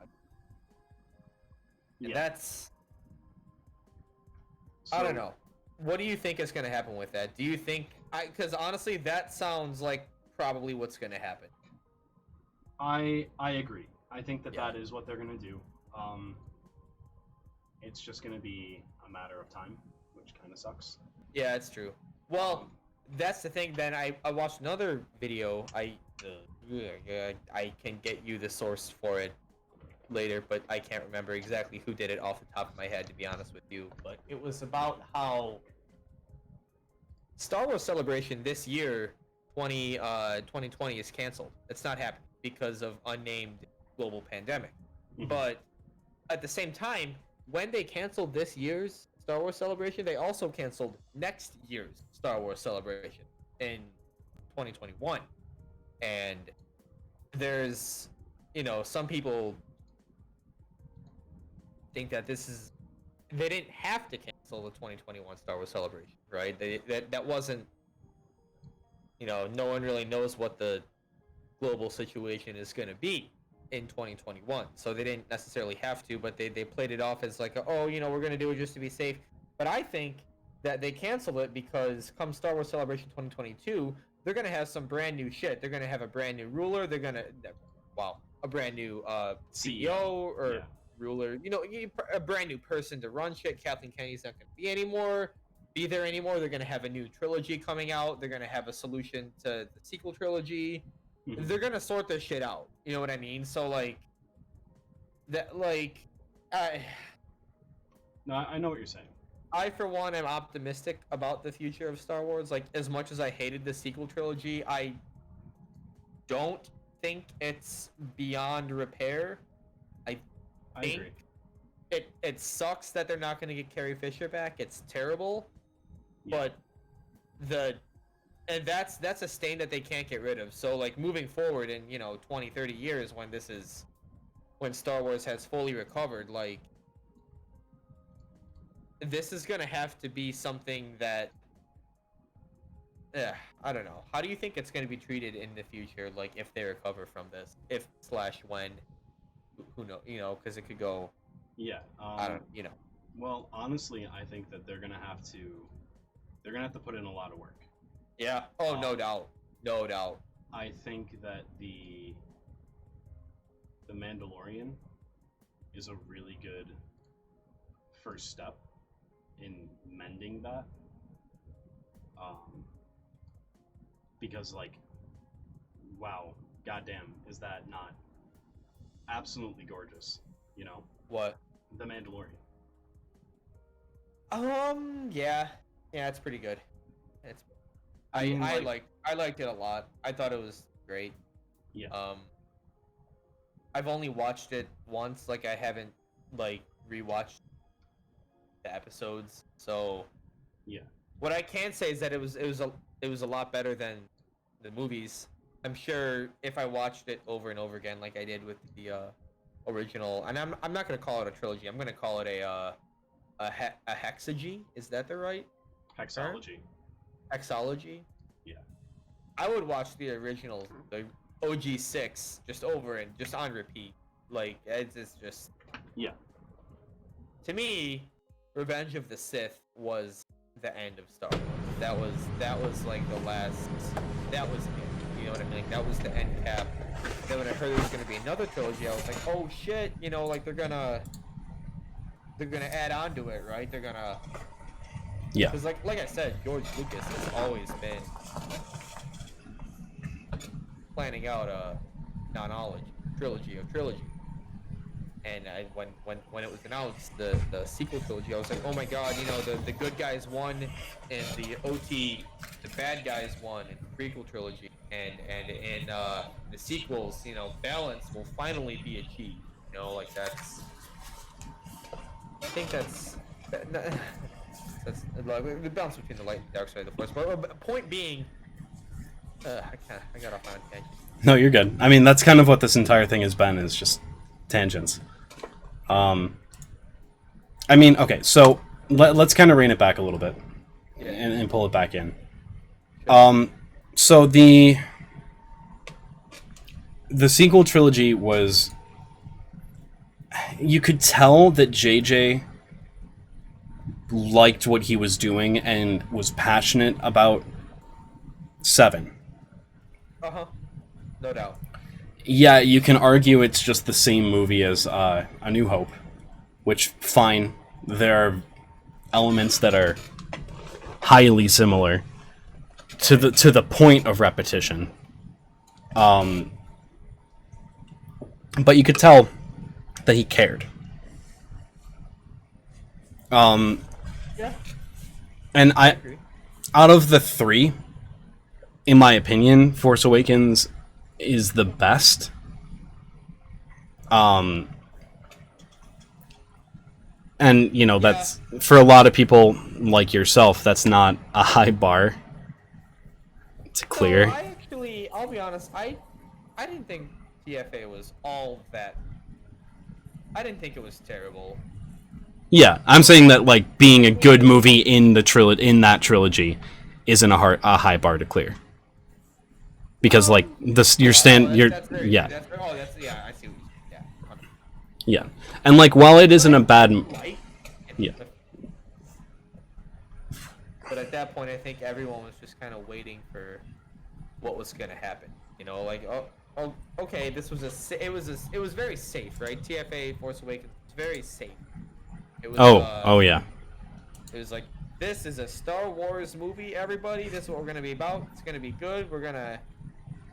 And that's, I don't know. What do you think is going to happen with that? Do you think, because honestly that sounds like probably what's going to happen. I agree. I think that is what they're going to do. It's just going to be a matter of time, which kind of sucks. Yeah, it's true. Well, that's the thing. Then I watched another video. I can get you the source for it later, but I can't remember exactly who did it off the top of my head, to be honest with you. But it was about how Star Wars Celebration this year, 2020, is canceled. It's not happening because of unnamed global pandemic. Mhm. But at the same time, when they canceled this year's Star Wars Celebration, they also canceled next year's Star Wars Celebration in 2021. And there's, some people think that they didn't have to cancel the 2021 Star Wars Celebration, right? That wasn't, no one really knows what the global situation is going to be in 2021, so they didn't necessarily have to, but they played it off as like, oh, we're going to do it just to be safe. But I think that they canceled it because come Star Wars Celebration 2022, they're going to have some brand new shit. They're going to have a brand new ruler. They're going to, a brand new CEO or Yeah. ruler, a brand new person to run shit. Kathleen Kennedy's not going to be there anymore. They're going to have a new trilogy coming out. They're going to have a solution to the sequel trilogy. Mhm. They're going to sort this shit out. You know what I mean? So I No, I know what you're saying. I for one am optimistic about the future of Star Wars. Like, as much as I hated the sequel trilogy, I don't think it's beyond repair. I I think agree. it sucks that they're not going to get Carrie Fisher back. It's terrible, Yeah. but that's a stain that they can't get rid of. So like moving forward in 20, 30 years when Star Wars has fully recovered, like this is going to have to be something that I don't know. How do you think it's going to be treated in the future, like if they recover from this, if/when, who know, because it could go, Yeah. I don't, Well, honestly, I think that they're gonna have to put in a lot of work. yeah. Oh, no doubt, no doubt. I think that the Mandalorian is a really good first step in mending that. Because like, wow, goddamn, is that not absolutely gorgeous? What? The Mandalorian. Yeah, it's pretty good. It's I mean, I liked it a lot. I thought it was great. Yeah. I've only watched it once. Like I haven't like rewatched the episodes. So Yeah. what I can say is that it was a lot better than the movies. I'm sure if I watched it over and over again, like I did with the original, and I'm not gonna call it a trilogy. I'm gonna call it a hexagy. Is that the right Hexology. hexology? Yeah. I would watch the original, the OG6, just over and just on repeat. Like it's just, Yeah. to me, Revenge of the Sith was the end of Star Wars. That was like the last. That was it. You know what I mean? Like, that was the end cap. Then when I heard there was gonna be another trilogy, I was like, oh shit! Like they're gonna add on to it, right? They're gonna. Yeah. Because like I said, George Lucas has always been planning out a trilogy of trilogy. And when it was announced, the sequel trilogy, I was like, oh my god, the good guys won, and the the bad guys won in the prequel trilogy, and in the sequels, balance will finally be achieved. Like that's. I think that's like the balance between the light and dark side of the force. But point being, I got off on a tangent. No, you're good. I mean, that's kind of what this entire thing has been, is just tangents. I mean, okay, so let's kind of rein it back a little bit and pull it back in. So the sequel trilogy was, you could tell that JJ liked what he was doing and was passionate about 7. No doubt. Yeah, you can argue it's just the same movie as A New Hope, which, fine, there are elements that are highly similar to the point of repetition. But you could tell that he cared. Yeah. And I agree. out of the 3, in my opinion, Force Awakens is the best. And you know, that's for a lot of people like yourself, that's not a high bar to clear. No, I'll be honest, I didn't think TFA was all that. I didn't think it was terrible. Yeah, I'm saying that like being a good movie in the that trilogy isn't a high bar to clear. Because like this, Yeah, I see what you yeah. yeah, and like while it isn't a bad, yeah, but at that point, I think everyone was just kind of waiting for what was gonna happen. You know, like oh, okay, it was very safe, right? TFA Force Awakens was very safe. It was, oh yeah, it was like, this is a Star Wars movie, everybody. This is what we're gonna be about. It's gonna be good. We're gonna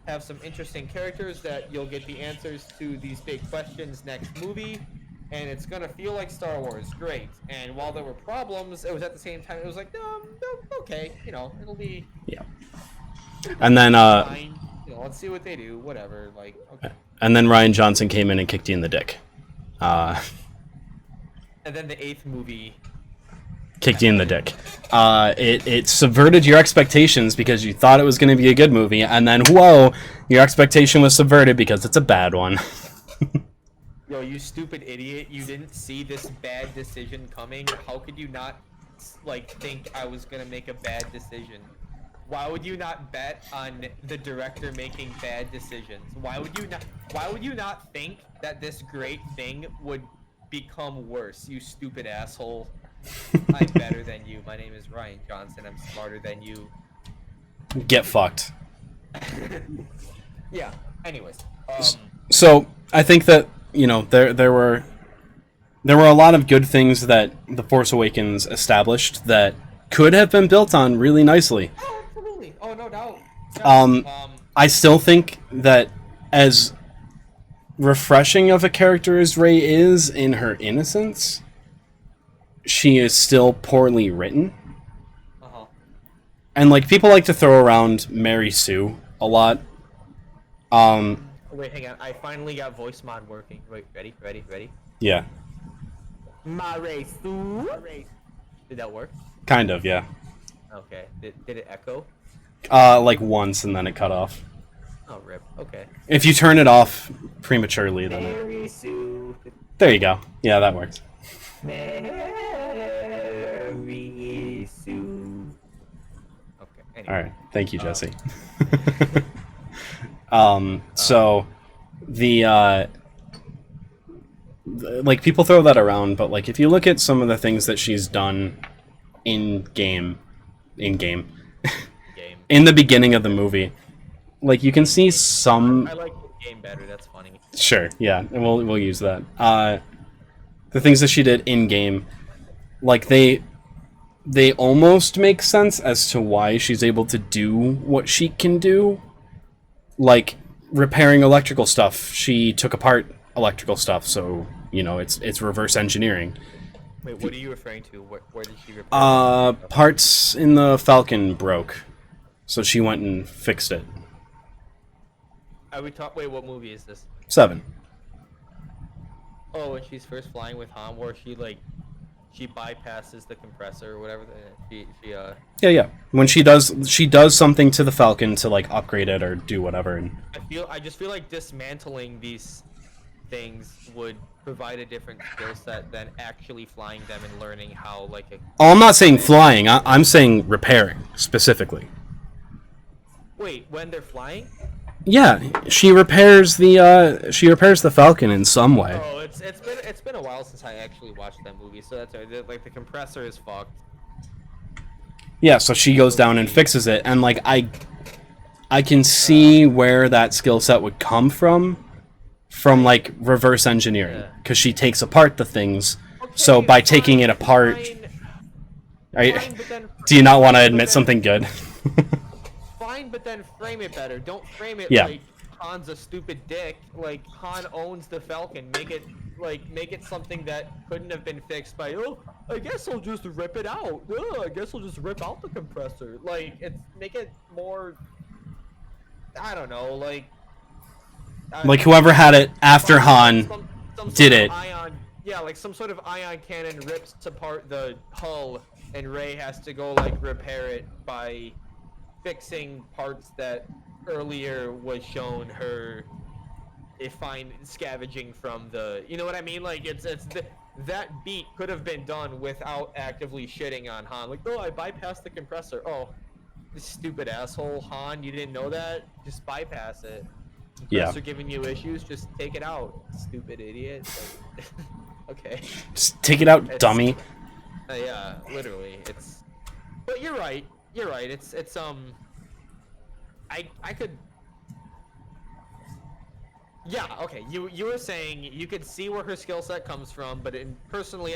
have some interesting characters that you'll get the answers to these big questions next movie, and it's gonna feel like Star Wars. Great. And while there were problems, it was at the same time, it was like, no, okay, you know, it'll be yeah. And then fine. You know, let's see what they do. Whatever. Like, okay. and then Rian Johnson came in and kicked you in the dick. And then the 8th movie. Kicked you in the dick. It subverted your expectations because you thought it was going to be a good movie, and then whoa, your expectation was subverted because it's a bad one. Yo, you stupid idiot! You didn't see this bad decision coming. How could you not, like, think I was gonna make a bad decision? Why would you not bet on the director making bad decisions? Why would you not think that this great thing would become worse? You stupid asshole! I'm better than you. My name is Rian Johnson. I'm smarter than you. Get fucked. Yeah. Anyways. So I think that you know there were a lot of good things that The Force Awakens established that could have been built on really nicely. Oh, absolutely. Oh, no doubt. I still think that as refreshing of a character as Rey is in her innocence, she is still poorly written. Uh-huh. And like people like to throw around Mary Sue a lot. Wait, hang on. I finally got voice mod working. Wait, ready? Yeah. Mary Sue. Did that work? Kind of, yeah. Okay. Did it echo? Like once and then it cut off. Oh, rip. Okay. If you turn it off prematurely, then Mary Sue. there you go. Yeah, that works. Mary Sue. Okay. Anyway. All right. Thank you, Jesse. So the like people throw that around, but like if you look at some of the things that she's done in game in the beginning of the movie, like you can see some. I like the game better. That's funny. Sure, yeah, and we'll use that. The things that she did in game, like they almost make sense as to why she's able to do what she can do. Like repairing electrical stuff, she took apart electrical stuff, so you know it's reverse engineering. Wait, what are you referring to? Where did she repair? Parts in the Falcon broke, so she went and fixed it. Wait, what movie is this? 7. Oh, when she's first flying with Han, where she bypasses the compressor or whatever. Yeah. When she does something to the Falcon to like upgrade it or do whatever. And I just feel like dismantling these things would provide a different skill set than actually flying them and learning how like a. oh, I'm not saying flying. I'm saying repairing specifically. Wait, when they're flying? Yeah, she repairs the Falcon in some way. Oh, it's been a while since I actually watched that movie, so that's like the compressor is fucked. Yeah, so she goes down and fixes it, and like I can see where that skill set would come from like reverse engineering, because she takes apart the things. Okay, So by taking it apart, do you not want to admit something good? Fine, but then frame it better. Don't frame it Yeah. like Han's a stupid dick. Like Han owns the Falcon. Make it something that couldn't have been fixed by I guess I'll just rip it out. I guess I'll just rip out the compressor. Like make it more. I don't know. Like Like whoever had it after Han some did sort it. of yeah, like some sort of ion cannon rips apart the hull, and Rey has to go like repair it by fixing parts that earlier was shown her find scavenging from the, you know what I mean? Like that beat could have been done without actively shitting on Han. Like, oh, I bypassed the compressor. Oh, this stupid asshole Han, you didn't know that? Just bypass it. Yeah. Compressor giving you issues, just take it out, stupid idiot. Like, okay. Just take it out, It's- dummy. Yeah, literally. It's. But you're right. You're right. It's I could. Yeah. Okay. You were saying you could see where her skill set comes from, but personally,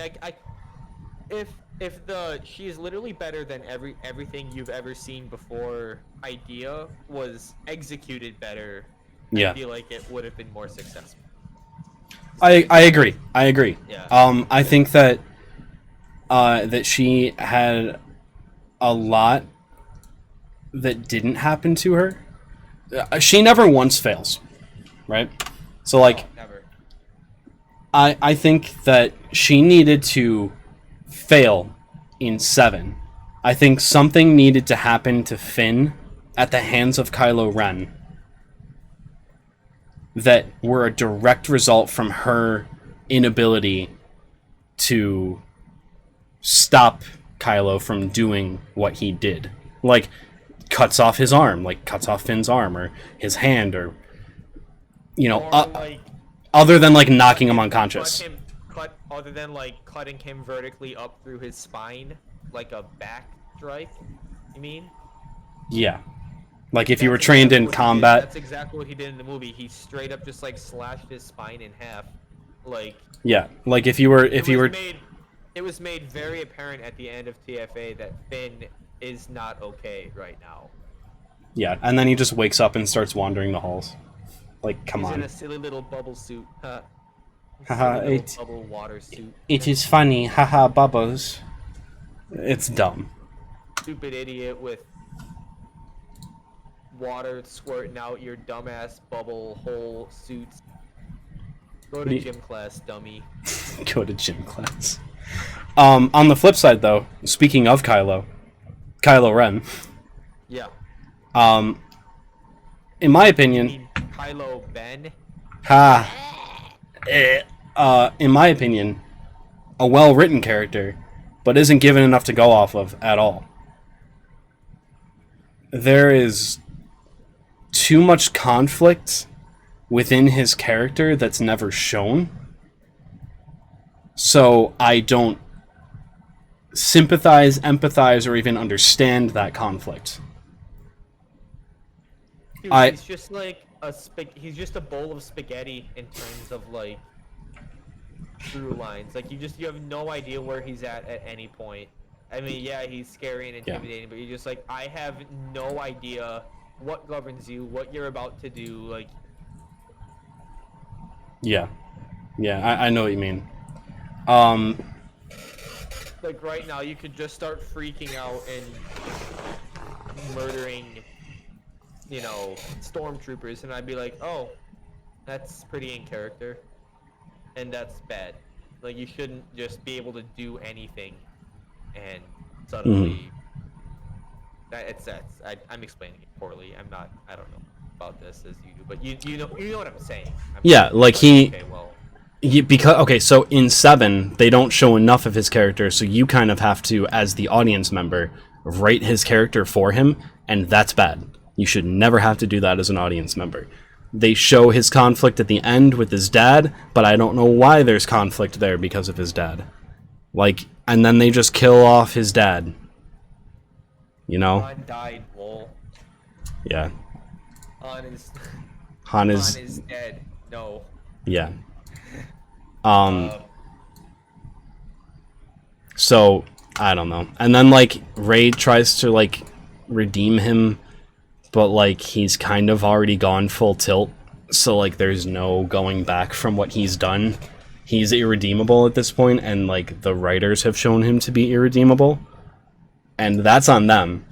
if the she is literally better than everything you've ever seen before idea was executed better, Yeah. I feel like it would have been more successful. I agree. I agree. Yeah. I think that that she had a lot that didn't happen to her. She never once fails, right? So like, No, never. I think that she needed to fail in 7. I think something needed to happen to Finn at the hands of Kylo Ren that were a direct result from her inability to stop Kylo from doing what he did. Like, cuts off his arm, like cuts off Finn's arm, or his hand, or, you know, Or like other than like knocking him unconscious. Other than like cutting him vertically up through his spine, like a back strike. You mean? Yeah. Like if you were That's trained exactly in what he did. combat. That's exactly what he did in the movie. He straight up just like slashed his spine in half. Like Yeah. Like if you were it was made very apparent at the end of TFA that Finn is not okay right now. Yeah, and then he just wakes up and starts wandering the halls. Like, come He's in on. a silly little bubble suit. Haha, Silly little it- bubble water suit. It is funny, haha, bubbles. It's dumb. Stupid idiot with water squirting out your dumbass bubble hole suits. Go to do you- gym class, dummy. Go to gym class. On the flip side, though, speaking of Kylo Ren, Yeah. in my I opinion, mean, Kylo Ben. in my opinion, a well-written character, but isn't given enough to go off of at all. There is too much conflict within his character that's never shown. So I don't sympathize, empathize, or even understand that conflict. Dude, I- he's just like he's just a bowl of spaghetti in terms of like through lines. Like you have no idea where he's at any point. I mean, yeah, he's scary and intimidating, but you're just like, I have no idea what governs you, what you're about to do. Like, Yeah. I know what you mean. like right now, you could just start freaking out and murdering, you know, stormtroopers, and I'd be like, oh, that's pretty in character, and that's bad. Like, you shouldn't just be able to do anything, and suddenly, I'm explaining it poorly. I don't know about this as you do, but you know what I'm saying. Yeah, like he- Okay, well, So in 7, they don't show enough of his character, so you kind of have to, as the audience member, write his character for him, and that's bad. You should never have to do that as an audience member. They show his conflict at the end with his dad, but I don't know why there's conflict there because of his dad. Like, and then they just kill off his dad. You know? Han died. Lol. Yeah. Han is Han is, Han is dead. No. yeah. Uh, So, I don't know. And then, like, Rey tries to, like, redeem him, but, like, he's kind of already gone full tilt. So, like, there's no going back from what he's done. He's irredeemable at this point, and, like, the writers have shown him to be irredeemable. And that's on them.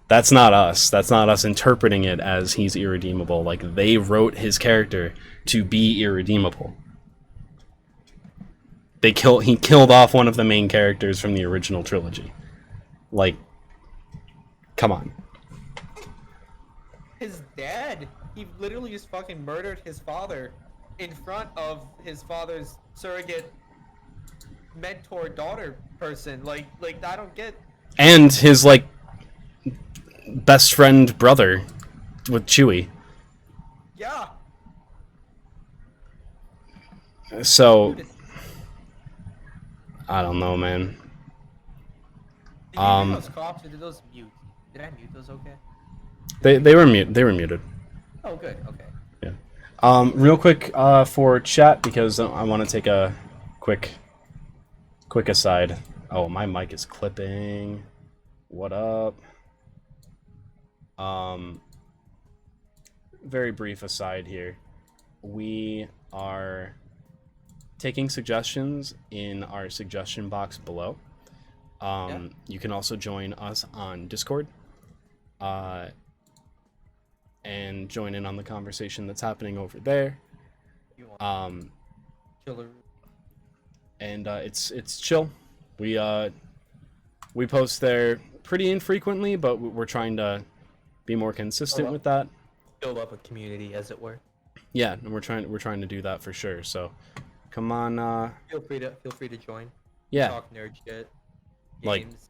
That's not us. That's not us interpreting it as he's irredeemable. Like, they wrote his character to be irredeemable. He killed off one of the main characters from the original trilogy. Like, come on. His dad, he literally just fucking murdered his father in front of his father's surrogate mentor daughter person. Like I don't get. And his like best friend brother with Chewie. Yeah. So I don't know, man. Did you hear those cops or did those mute? Did I mute those? Okay. They were muted. Oh, good. Okay. Yeah. Real quick for chat, because I want to take a quick aside. Oh, my mic is clipping. What up? Very brief aside here. We are taking suggestions in our suggestion box below. You can also join us on Discord. And join in on the conversation that's happening over there. Killer. And it's chill. We post there pretty infrequently, but we're trying to be more consistent with that. Build up a community, as it were. Yeah, and we're trying to do that for sure. So, come on. Feel free to join. Yeah. Talk nerd shit. Like, Games,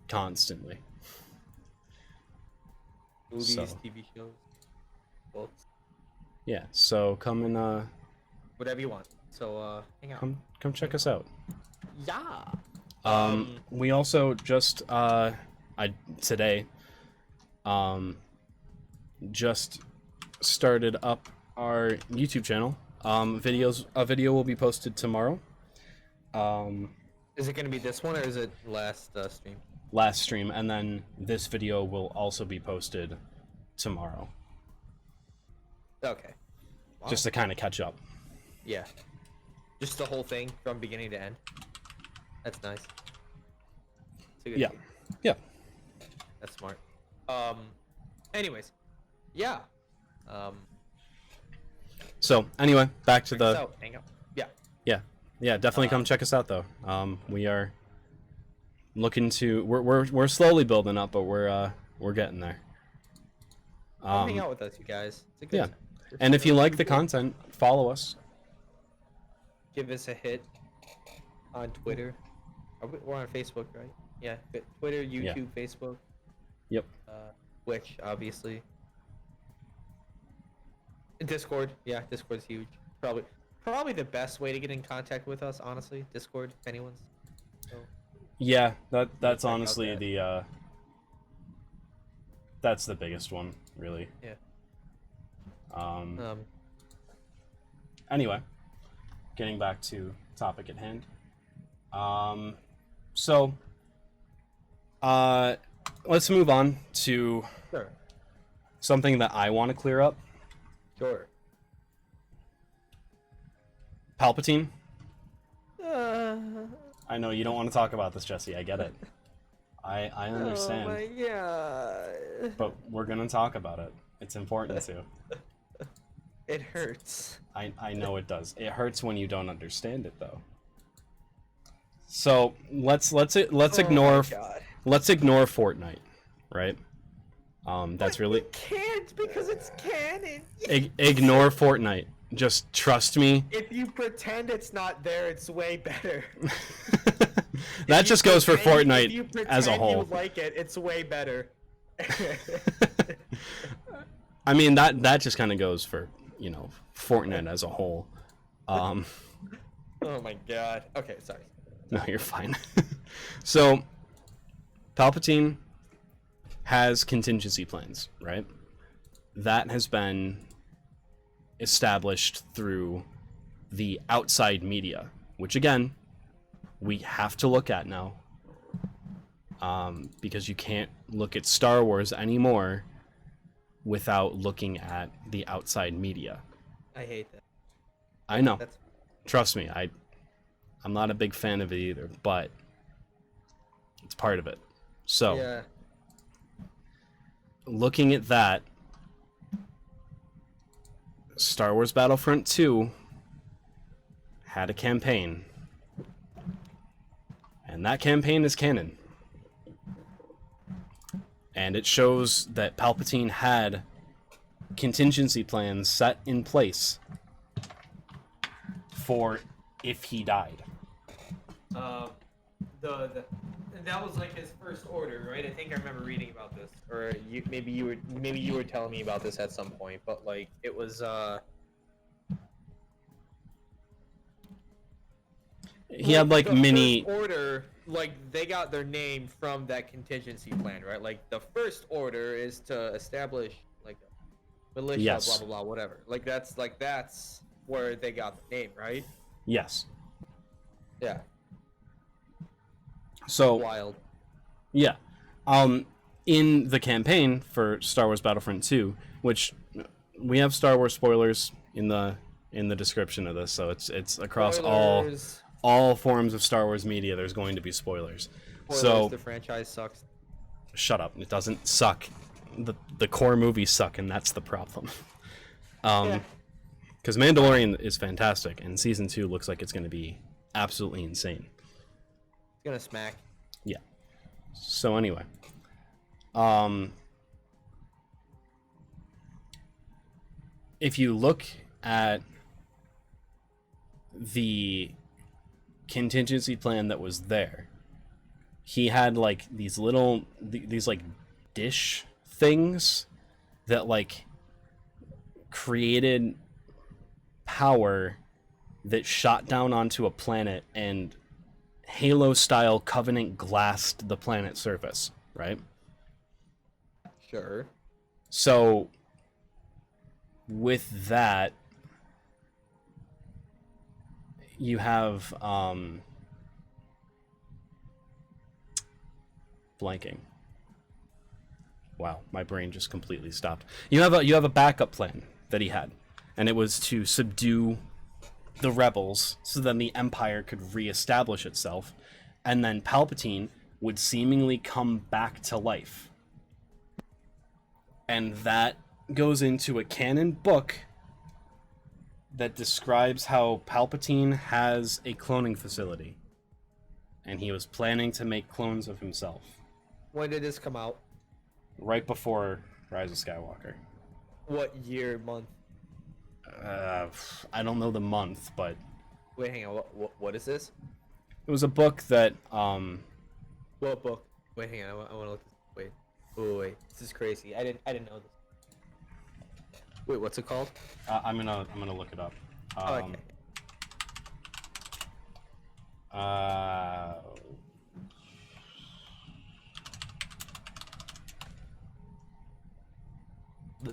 constantly. movies, So. TV shows, books, Yeah. So come and whatever you want. So hang out. come check us out. Yeah. We also just today just started up our YouTube channel. A video will be posted tomorrow. Is it gonna be this one or is it last stream? Last stream, and then this video will also be posted tomorrow. Okay. Wow. Just to kind of catch up. Yeah. Just the whole thing from beginning to end. That's nice. It's a good Yeah. idea. Yeah. That's smart. Anyways. Yeah. So anyway, back to the So, hang out. Yeah. yeah. Definitely come check us out though. We are looking to we're slowly building up, but we're getting there. Come hang out with us, you guys. It's a good Yeah. time. We're And if you chilling. like the content, follow us. Give us a hit on Twitter. We're on Facebook, right? Yeah. Twitter, YouTube, Facebook. Yep. Twitch, obviously. Discord. Yeah, Discord's huge. Probably the best way to get in contact with us, honestly. Discord, if anyone's. So, Yeah, that's check out honestly that. that's the biggest one, really. Yeah. Anyway, getting back to topic at hand. So let's move on to Sure. something that I want to clear up. Sure. Palpatine. I know you don't want to talk about this, Jesse. I get it. I understand. Oh my god. But we're gonna talk about it. It's important to. It hurts. I know it does. It hurts when you don't understand it, though. So let's ignore Fortnite, right? That's really Can't because it's canon. ignore Fortnite. Just trust me. If you pretend it's not there, it's way better. That just goes for If you Fortnite as a pretend whole. You like it, it's way better. I mean that just kind of goes for Fortnite as a whole. Oh my god. Okay, sorry. No, you're fine. So, Palpatine has contingency plans, right? That has been established through the outside media, which again, we have to look at now. Because you can't look at Star Wars anymore without looking at the outside media. I hate that. I know. That's Trust me, I'm not a big fan of it either, but it's part of it. So, yeah. looking at that, Star Wars Battlefront 2 had a campaign And that campaign is canon. And it shows that Palpatine had contingency plans set in place for if he died. That was like his first order, right? I think I remember reading about this, or maybe you were telling me about this at some point. But like it was He had like the mini first order, like they got their name from that contingency plan, right? Like the first order is to establish like a militia, Yes. blah blah blah, whatever. That's where they got the name, right? yes. Yeah. So Wild. yeah. In the campaign for Star Wars Battlefront 2, which we have Star Wars spoilers in the description of this, so it's across Spoilers. all forms of Star Wars media. There's going to be spoilers. Spoilers, So the franchise sucks. shut up. It doesn't suck. The core movies suck, and that's the problem. Yeah. Because Mandalorian is fantastic, and season 2 looks like it's going to be absolutely insane. It's gonna smack. Yeah. So anyway, if you look at the contingency plan that was there, he had like these little these like dish things that like created power that shot down onto a planet and Halo style Covenant glassed the planet's surface, right? Sure. So with that you have blanking. Wow, my brain just completely stopped. You have a backup plan that he had, and it was to subdue the rebels so then the Empire could reestablish itself, and then Palpatine would seemingly come back to life. And that goes into a canon book that describes how Palpatine has a cloning facility, and he was planning to make clones of himself When did this come out? right before Rise of Skywalker. What year, month? I don't know the month, but Wait, hang on. What is this? it was a book that What book? Wait, hang on. I want to look. Wait. This is crazy. I didn't know this. Wait, what's it called? I'm gonna look it up. Okay.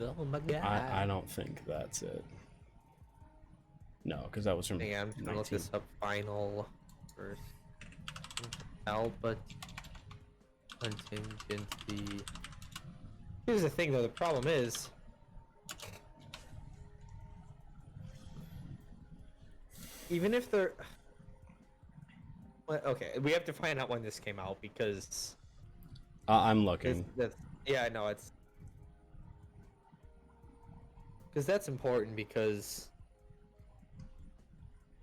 Oh my god. I don't think that's it. No, because that was from Hang on, I'm just gonna look 19. this up. Final first. But contingency. Here's the thing, though. The problem is. Even if they're. Well, okay, we have to find out when this came out because. I'm looking. Yeah, I know it's. Because that's important because.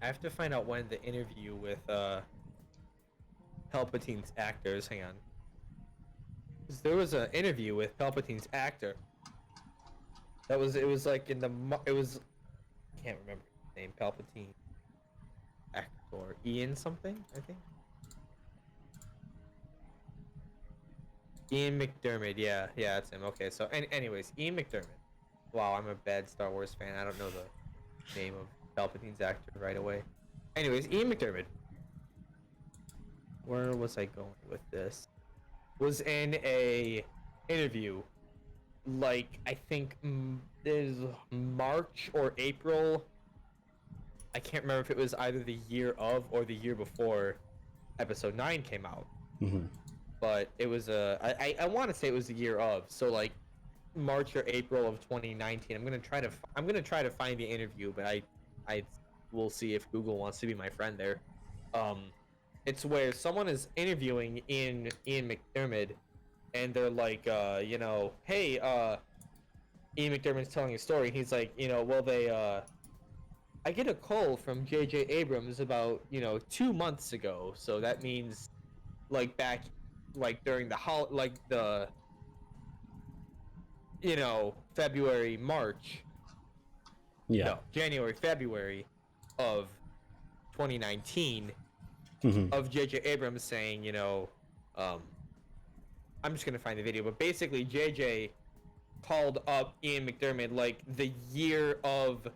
I have to find out when the interview with Palpatine's actors. Hang on. 'Cause there was an interview with Palpatine's actor. It was like in the it was. I can't remember his name. Palpatine. Actor Ian something, I think. Ian McDermott. Yeah, that's him. Okay, so anyways, Ian McDermott. Wow, I'm a bad Star Wars fan. I don't know the name of Palpatine's actor right away. Anyways, Ian McDermott. Where was I going with this? Was in a interview, like I think is March or April. I can't remember if it was either the year of or the year before Episode 9 came out. Mm-hmm. But it was I want to say it was the year of. So like March or April of 2019. I'm gonna try to find the interview, but I will see if Google wants to be my friend there. It's where someone is interviewing Ian McDermott, and they're like, hey, Ian McDermott's telling a story. He's like, I get a call from J.J. Abrams about 2 months ago, so that means like back, like during the February, March, Yeah. no, January, February of 2019 Hmm. of J.J. Abrams saying, I'm just gonna find the video, but basically J.J. called up Ian McDiarmid like the year of,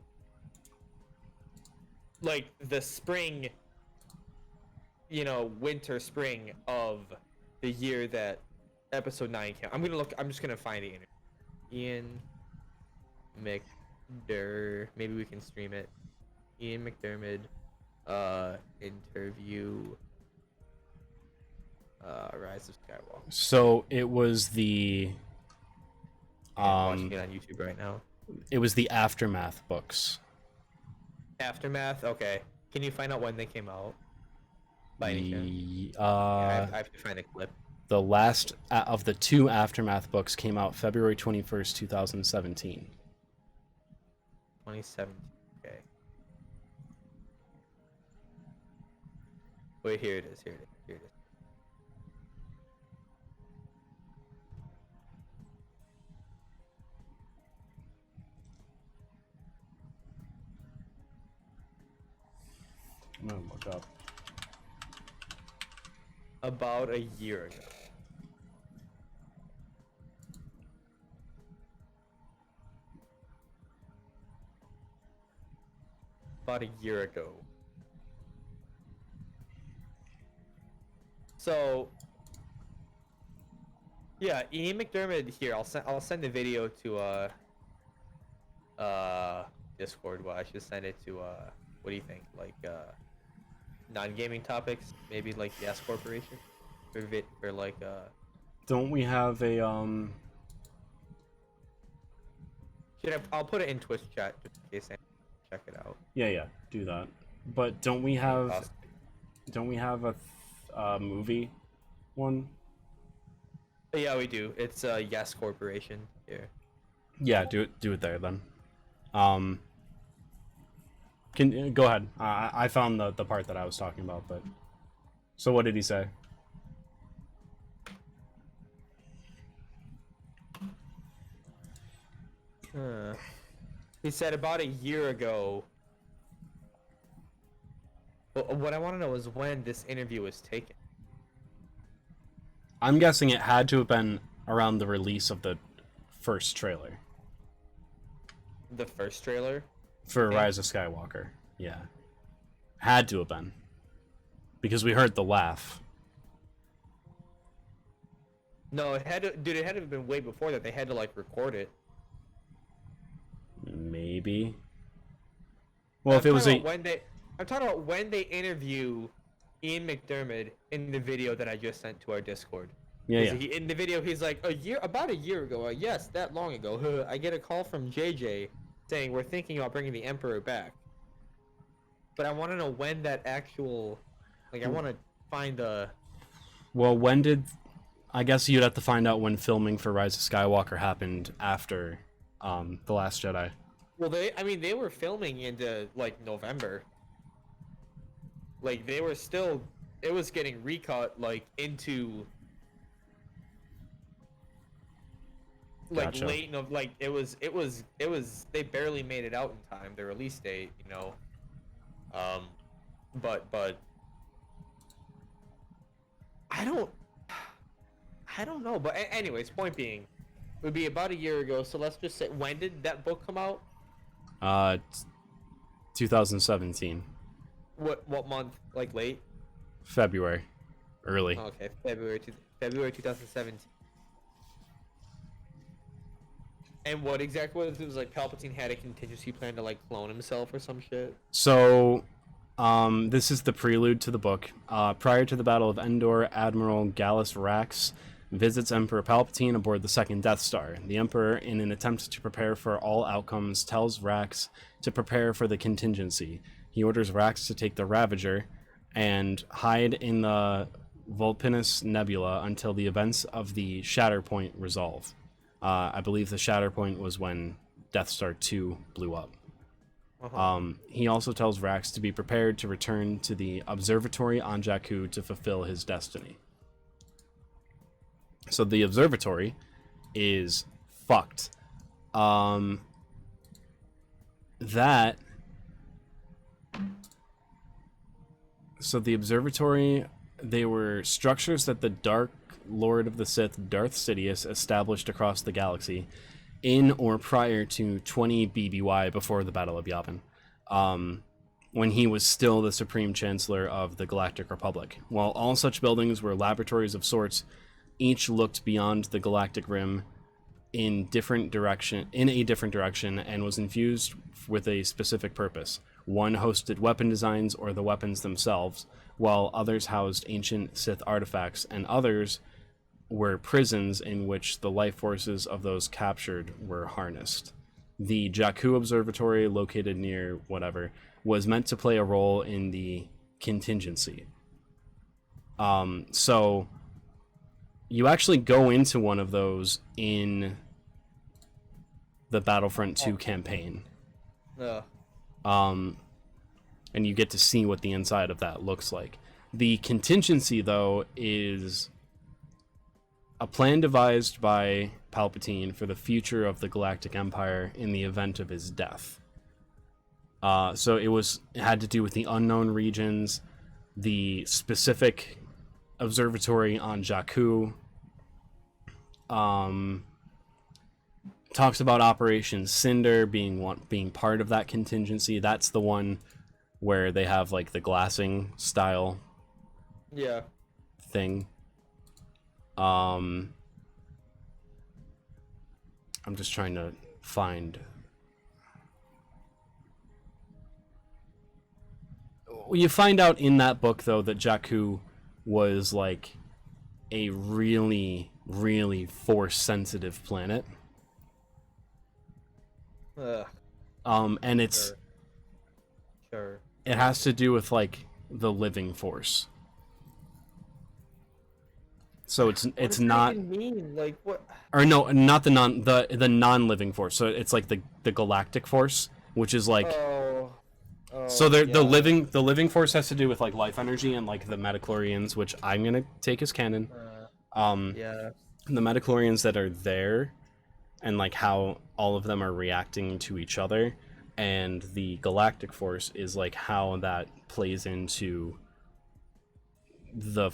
like the spring, winter spring of the year that episode 9 came. I'm just gonna find the interview. Ian McDiarmid, maybe we can stream it. Ian McDiarmid interview Rise of Skywalker. So it was the I'm watching it on YouTube right now. it was the Aftermath books. Aftermath. Okay. Can you find out when they came out? By any chance? I have to find a clip. The last of the 2 Aftermath books came out February 21st, 2017. 2017. Okay. Wait, here it is. Here it is. I'm gonna look up. About a year ago. About a year ago. So, yeah, Ian McDiarmid here. I'll send the video to Discord. Well, I should send it to what do you think? Like non-gaming topics, maybe like the S Corporation, for like Don't we have a I'll put it in Twitch chat just in case anyone check it out. Yeah, do that. But don't we have a movie one? Yeah, we do. It's Yes Corporation here. Yeah, do it there then. Can go ahead. I found the part that I was talking about, but so what did he say? He said about a year ago. What I want to know is when this interview was taken. I'm guessing it had to have been around the release of the first trailer The first trailer? for Okay. Rise of Skywalker. Yeah, had to have been because we heard the laugh. No, it had to have been way before that. They had to like record it. Maybe. Well, if it was I'm talking about when they interview Ian McDiarmid in the video that I just sent to our Discord. yeah. In the video, he's like, about a year ago. Yes, that long ago. I get a call from JJ saying we're thinking about bringing the Emperor back. But I want to know when that actual, I want to find the. Well, when did? I guess you'd have to find out when filming for Rise of Skywalker happened after The Last Jedi. Well, they were filming into like November. Like they were still, it was getting recut like into. Like Gotcha. late of like it was they barely made it out in time, the release date, but I don't know, but anyways, point being, it would be about a year ago, so let's just say, when did that book come out? 2017 What month? Like late? February, early. Okay, February 2017. And what exactly was it? It was like Palpatine had a contingency plan to like clone himself or some shit. So, this is the prelude to the book. Prior to the Battle of Endor, Admiral Gallus Rax visits Emperor Palpatine aboard the second Death Star. The Emperor, in an attempt to prepare for all outcomes, tells Rax to prepare for the contingency. He orders Rax to take the Ravager and hide in the Vulpinus Nebula until the events of the Shatterpoint resolve. I believe the Shatterpoint was when Death Star 2 blew up. He also tells Rax to be prepared to return to the observatory on Jakku to fulfill his destiny. So the observatory is fucked. That. So the observatory, they were structures that the Dark Lord of the Sith, Darth Sidious, established across the galaxy in or prior to 20 BBY, before the Battle of Yavin, when he was still the Supreme Chancellor of the Galactic Republic. While all such buildings were laboratories of sorts, each looked beyond the galactic rim in a different direction, and was infused with a specific purpose. One hosted weapon designs or the weapons themselves, while others housed ancient Sith artifacts, and others were prisons in which the life forces of those captured were harnessed. The Jakku Observatory, located near whatever, was meant to play a role in the contingency. So you actually go into one of those in the Battlefront 2 campaign. And you get to see what the inside of that looks like. The contingency, though, is a plan devised by Palpatine for the future of the Galactic Empire in the event of his death. So it had to do with the unknown regions, the specific observatory on Jakku. Talks about Operation Cinder being part of that contingency. That's the one where they have like the glassing style thing. I'm just trying to find. You find out in that book, though, that Jakku was like a really, really force-sensitive planet. And it's Sure. it has to do with like the living force. So it's What does not, that even mean? Like what? or no, not the non-living force. So it's like the galactic force, which is like so the living force has to do with like life energy and like the Metachlorians, which I'm gonna take as canon. Yeah. The Metachlorians that are there, and like how all of them are reacting to each other, and the galactic force is like how that plays into the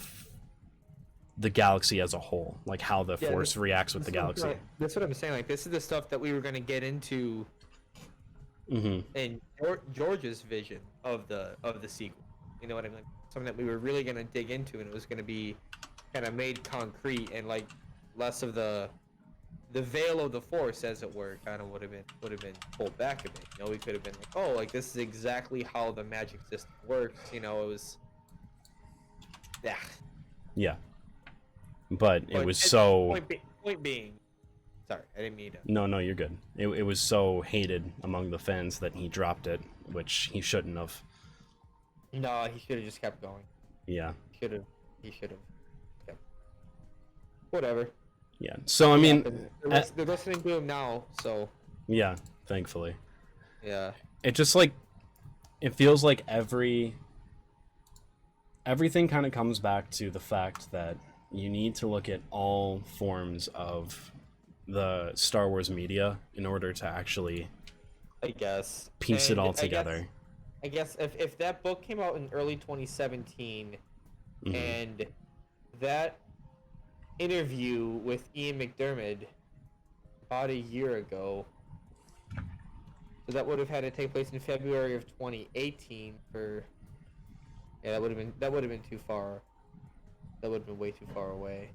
galaxy as a whole, like how the force reacts with the galaxy. That's what I'm saying. Like this is the stuff that we were gonna get into in George's vision of the sequel. You know what I mean? Something that we were really gonna dig into, and it was gonna be kind of made concrete, and like less of the veil of the force, as it were, kind of would have been pulled back a bit. You know, we could have been like, oh, like this is exactly how the magic system works. You know, it was, yeah. But it was so. Point being, sorry, I didn't mean to. No, you're good. It was so hated among the fans that he dropped it, which he shouldn't have. No, he should have just kept going. Yeah. He should have kept. Whatever. Yeah. So I mean, they're listening to him now, so. Yeah, thankfully. Yeah. It just like, it feels like everything kind of comes back to the fact that you need to look at all forms of the Star Wars media in order to actually, I guess, piece it all together. I guess if that book came out in early 2017, and that interview with Ian McDiarmid about a year ago, so that would have had to take place in February of 2018 for. Yeah, that would have been too far. That would have been way too far away.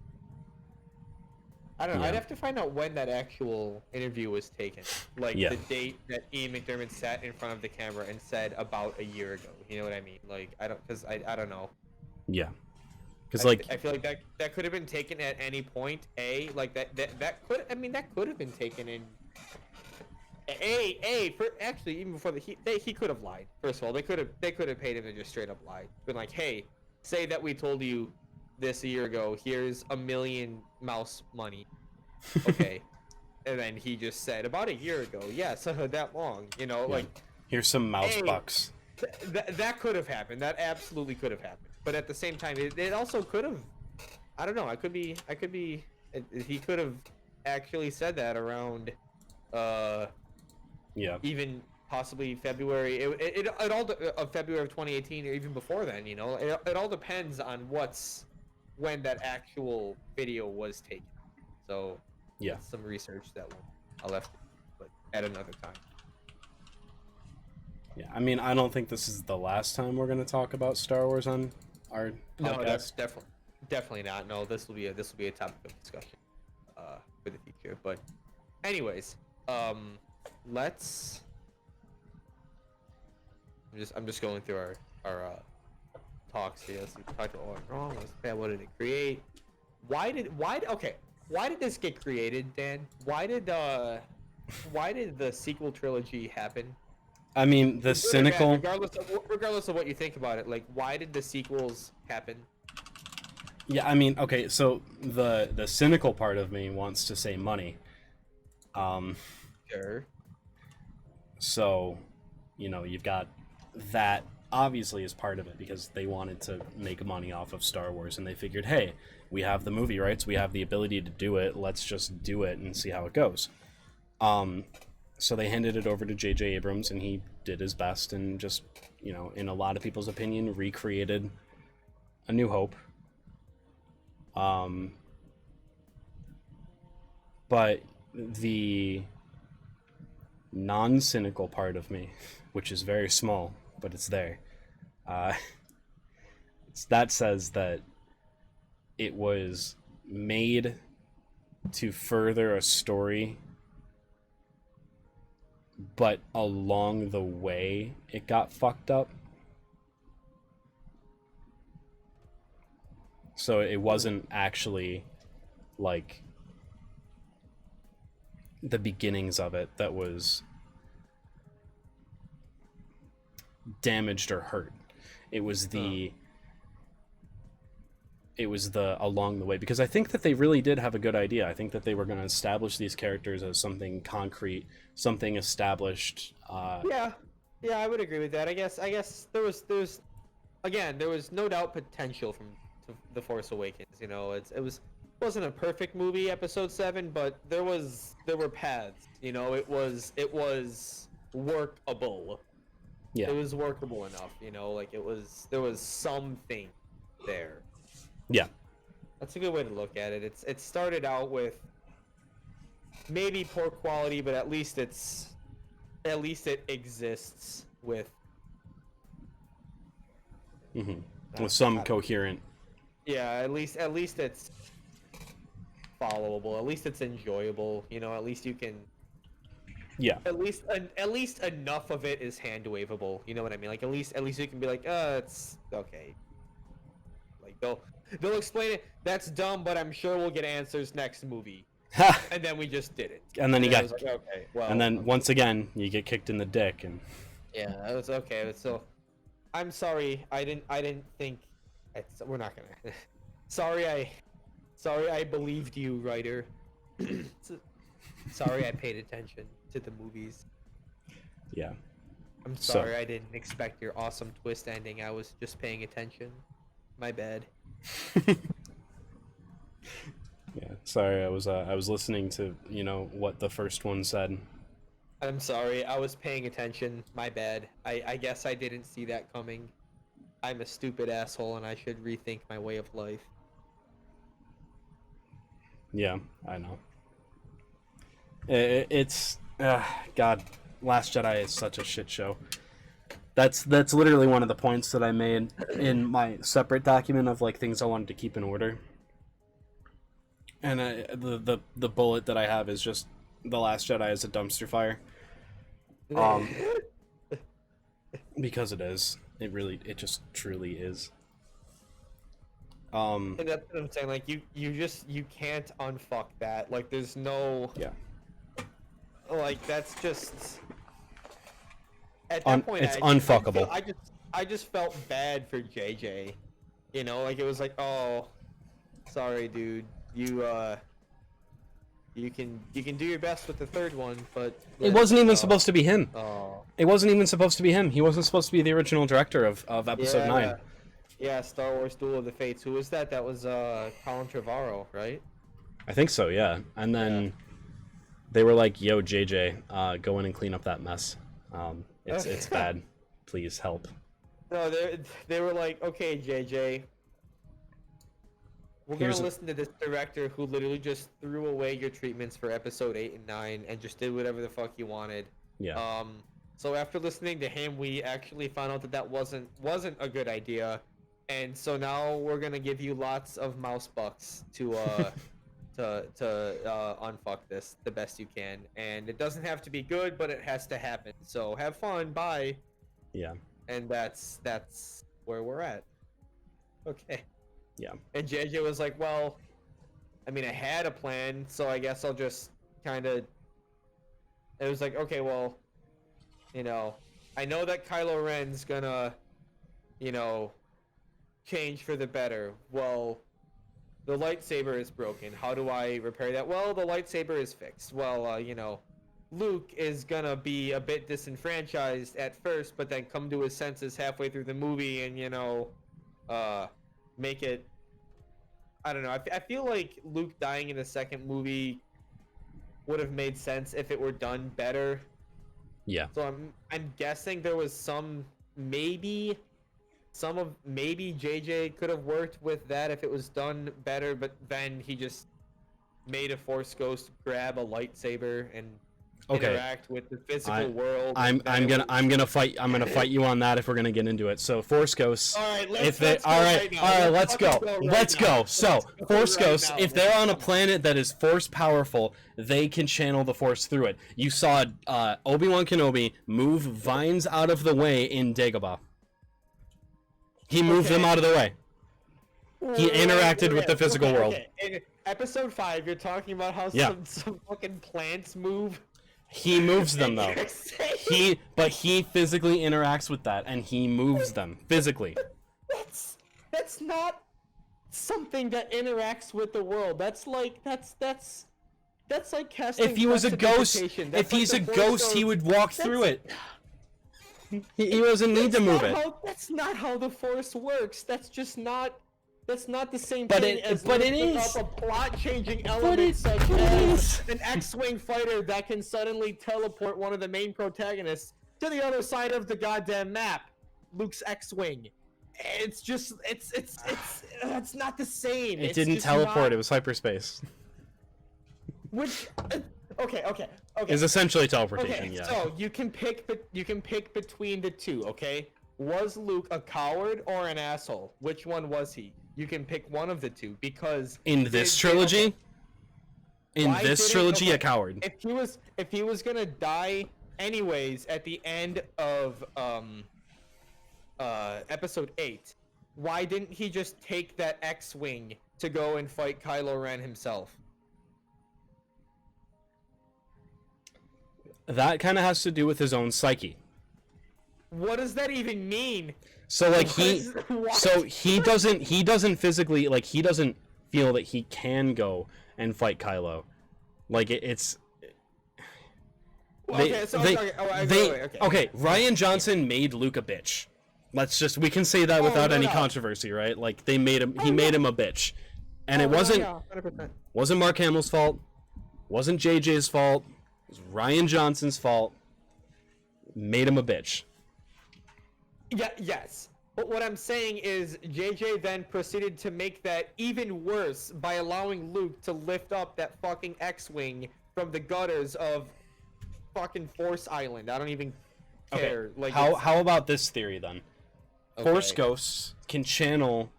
I don't know. Yeah. I'd have to find out when that actual interview was taken. Like the date that Ian McDiarmid sat in front of the camera and said about a year ago. You know what I mean? Like I don't know. Yeah. Because like I feel like that could have been taken at any point. Like that could have been taken in. Even before he could have lied. First of all, they could have paid him to just straight up lie. Been like, hey, say that we told you this a year ago. Here's $1 million mouse money. Okay, and then he just said about a year ago. Yeah, so that long. You know, like here's some mouse bucks. That could have happened. That absolutely could have happened. But at the same time, it also could have. I don't know. I could be He could have actually said that around, Yeah. even possibly February. It all of February of 2018, or even before then. You know, it all depends on when that actual video was taken. So Yeah. that's some research that I'll have to, but at another time. Yeah. I mean, I don't think this is the last time we're gonna talk about Star Wars on our No, podcast. that's definitely not. No, this will be a topic of discussion for the future. But anyways, let's. I'm just going through our talks here. Let's see, we talked about what went wrong. What's bad? What did it create? Why did this get created, Dan? Why did the sequel trilogy happen? I mean, the Good or bad, cynical. regardless of what you think about it, like, why did the sequels happen? Yeah, I mean, okay, so the cynical part of me wants to say money. Sure. So, you know, you've got that obviously is part of it because they wanted to make money off of Star Wars and they figured, hey, we have the movie rights, we have the ability to do it, let's just do it and see how it goes. So they handed it over to J.J. Abrams and he did his best and just, you know, in a lot of people's opinion, recreated A New Hope. But the non-cynical part of me, which is very small, but it's there, that says that it was made to further a story, but along the way it got fucked up. So it wasn't actually like the beginnings of it that was damaged or hurt. It was the along the way, because I think that they really did have a good idea. I think that they were going to establish these characters as something concrete, something established. Yeah, I would agree with that. I guess there was no doubt potential from The Force Awakens. You know, it wasn't a perfect movie, Episode 7, but there were paths. You know, it was workable. Yeah. It was workable enough. You know, like there was something there. Yeah. That's a good way to look at it. It started out with maybe poor quality, but at least it exists with with some coherent. Yeah, at least it's followable. At least it's enjoyable. You know, at least you can. Yeah. At least enough of it is hand waveable. You know what I mean? Like at least you can be like, it's okay. Like they'll explain it. That's dumb, but I'm sure we'll get answers next movie. And then we just did it. And then you got. like, okay, well. And then once again, you get kicked in the dick, and. Yeah, that was okay. So, I'm sorry. I didn't think. We're not gonna. Sorry, I believed you, writer. Sorry, I paid attention to the movies. Yeah. I'm sorry, I didn't expect your awesome twist ending. I was just paying attention. My bad. Yeah. Sorry, I was listening to what the first one said. I'm sorry, I was paying attention. My bad. I guess I didn't see that coming. I'm a stupid asshole and I should rethink my way of life. Yeah, I know. It's God, Last Jedi is such a shit show. That's literally one of the points that I made in my separate document of like things I wanted to keep in order. And the bullet that I have is just The Last Jedi is a dumpster fire. Because it is. It just truly is. And that's what I'm saying. Like you can't unfuck that. Like there's no. Yeah. Like that's just. At that point, it's unfuckable. I just felt bad for JJ. You know, like it was like, oh, sorry, dude. You can do your best with the third one, but it wasn't even supposed to be him. Oh. It wasn't even supposed to be him. He wasn't supposed to be the original director of Episode 9. Yeah, Star Wars Duel of the Fates. Who was that? That was Colin Trevorrow, right? I think so, yeah. And then they were like, "Yo, JJ, go in and clean up that mess. It's bad. Please help." No, they were like, okay, JJ, we're Here's gonna listen to this director who literally just threw away your treatments for episode 8 and 9 and just did whatever the fuck he wanted. Yeah. So after listening to him, we actually found out that wasn't a good idea, and so now we're gonna give you lots of mouse bucks to unfuck this the best you can, and it doesn't have to be good, but it has to happen. So have fun, bye. Yeah. And that's where we're at. Okay. Yeah. And JJ was like, well, I mean, I had a plan, so I guess I'll just kind of... It was like, okay, well, you know, I know that Kylo Ren's gonna, you know, change for the better. Well, the lightsaber is broken. How do I repair that? Well, the lightsaber is fixed. Well, you know, Luke is gonna be a bit disenfranchised at first, but then come to his senses halfway through the movie and, you know, make it... I don't know. I feel like Luke dying in the second movie would have made sense if it were done better. Yeah. So I'm guessing there was maybe JJ could have worked with that if it was done better, but then he just made a Force ghost grab a lightsaber and interact with the physical world. I'm gonna fight you on that if we're gonna get into it. So Force ghosts. All right, Let's go. So Force ghosts, if they're on a planet that is Force powerful, they can channel the Force through it. You saw Obi-Wan Kenobi move vines out of the way in Dagobah. He moved them out of the way. He interacted with the physical world. In episode 5, you're talking about how some fucking plants move. He moves them though. He physically interacts with that, and he moves them physically. That's not something that interacts with the world. That's like casting. If he was a ghost, he would walk through it. He doesn't need to move it. That's not how the Force works. That's just not. That's not the same but thing it is a plot-changing element such as an X-wing fighter that can suddenly teleport one of the main protagonists to the other side of the goddamn map. Luke's X-wing. It's just that's not the same. It didn't teleport. It was hyperspace. Which okay. It's essentially teleportation. Okay, yeah. so you can pick between the two. Okay. Was Luke a coward or an asshole? Which one was he? You can pick one of the two because in this trilogy, a coward. If he was gonna die anyways at the end of episode 8, why didn't he just take that X-wing to go and fight Kylo Ren himself? That kind of has to do with his own psyche. What does that even mean? So like he doesn't physically, like, he doesn't feel that he can go and fight Kylo. Like it's okay. Rian Johnson made Luke a bitch. We can say that without any controversy, right? Like he made him a bitch, and it wasn't Mark Hamill's fault, wasn't JJ's fault, it was Rian Johnson's fault. Made him a bitch. Yeah, yes. But what I'm saying is JJ then proceeded to make that even worse by allowing Luke to lift up that fucking X-wing from the gutters of fucking Force Island. I don't even care. Okay. Like, how about this theory then? Okay. Force ghosts can channel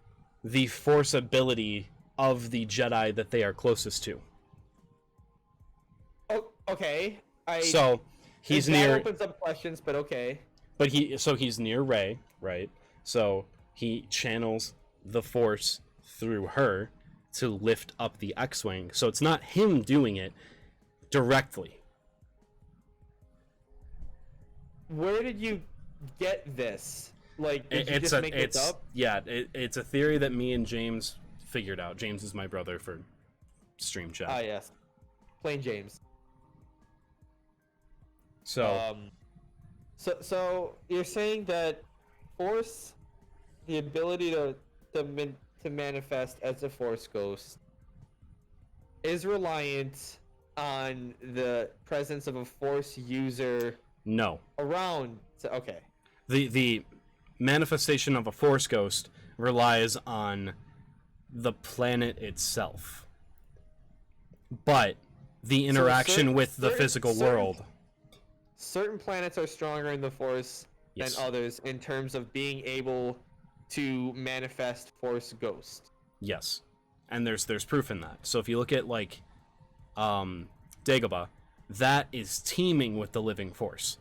the Force ability of the Jedi that they are closest to. Oh, okay. He's that near. Opens up questions, but okay. But he's near Rey, right? So he channels the Force through her to lift up the X-wing. So it's not him doing it directly. Where did you get this? Like, did you just make this up? Yeah, it's a theory that me and James figured out. James is my brother for stream chat. Ah, yes. Plain James. So you're saying that Force, the ability to manifest as a Force ghost, is reliant on the presence of a Force user No. around. So, okay. The manifestation of a Force ghost relies on the planet itself. But the interaction with the physical world. Certain planets are stronger in the Force Yes. than others in terms of being able to manifest Force ghost. Yes. And there's proof in that. So if you look at like Dagobah, that is teeming with the living force.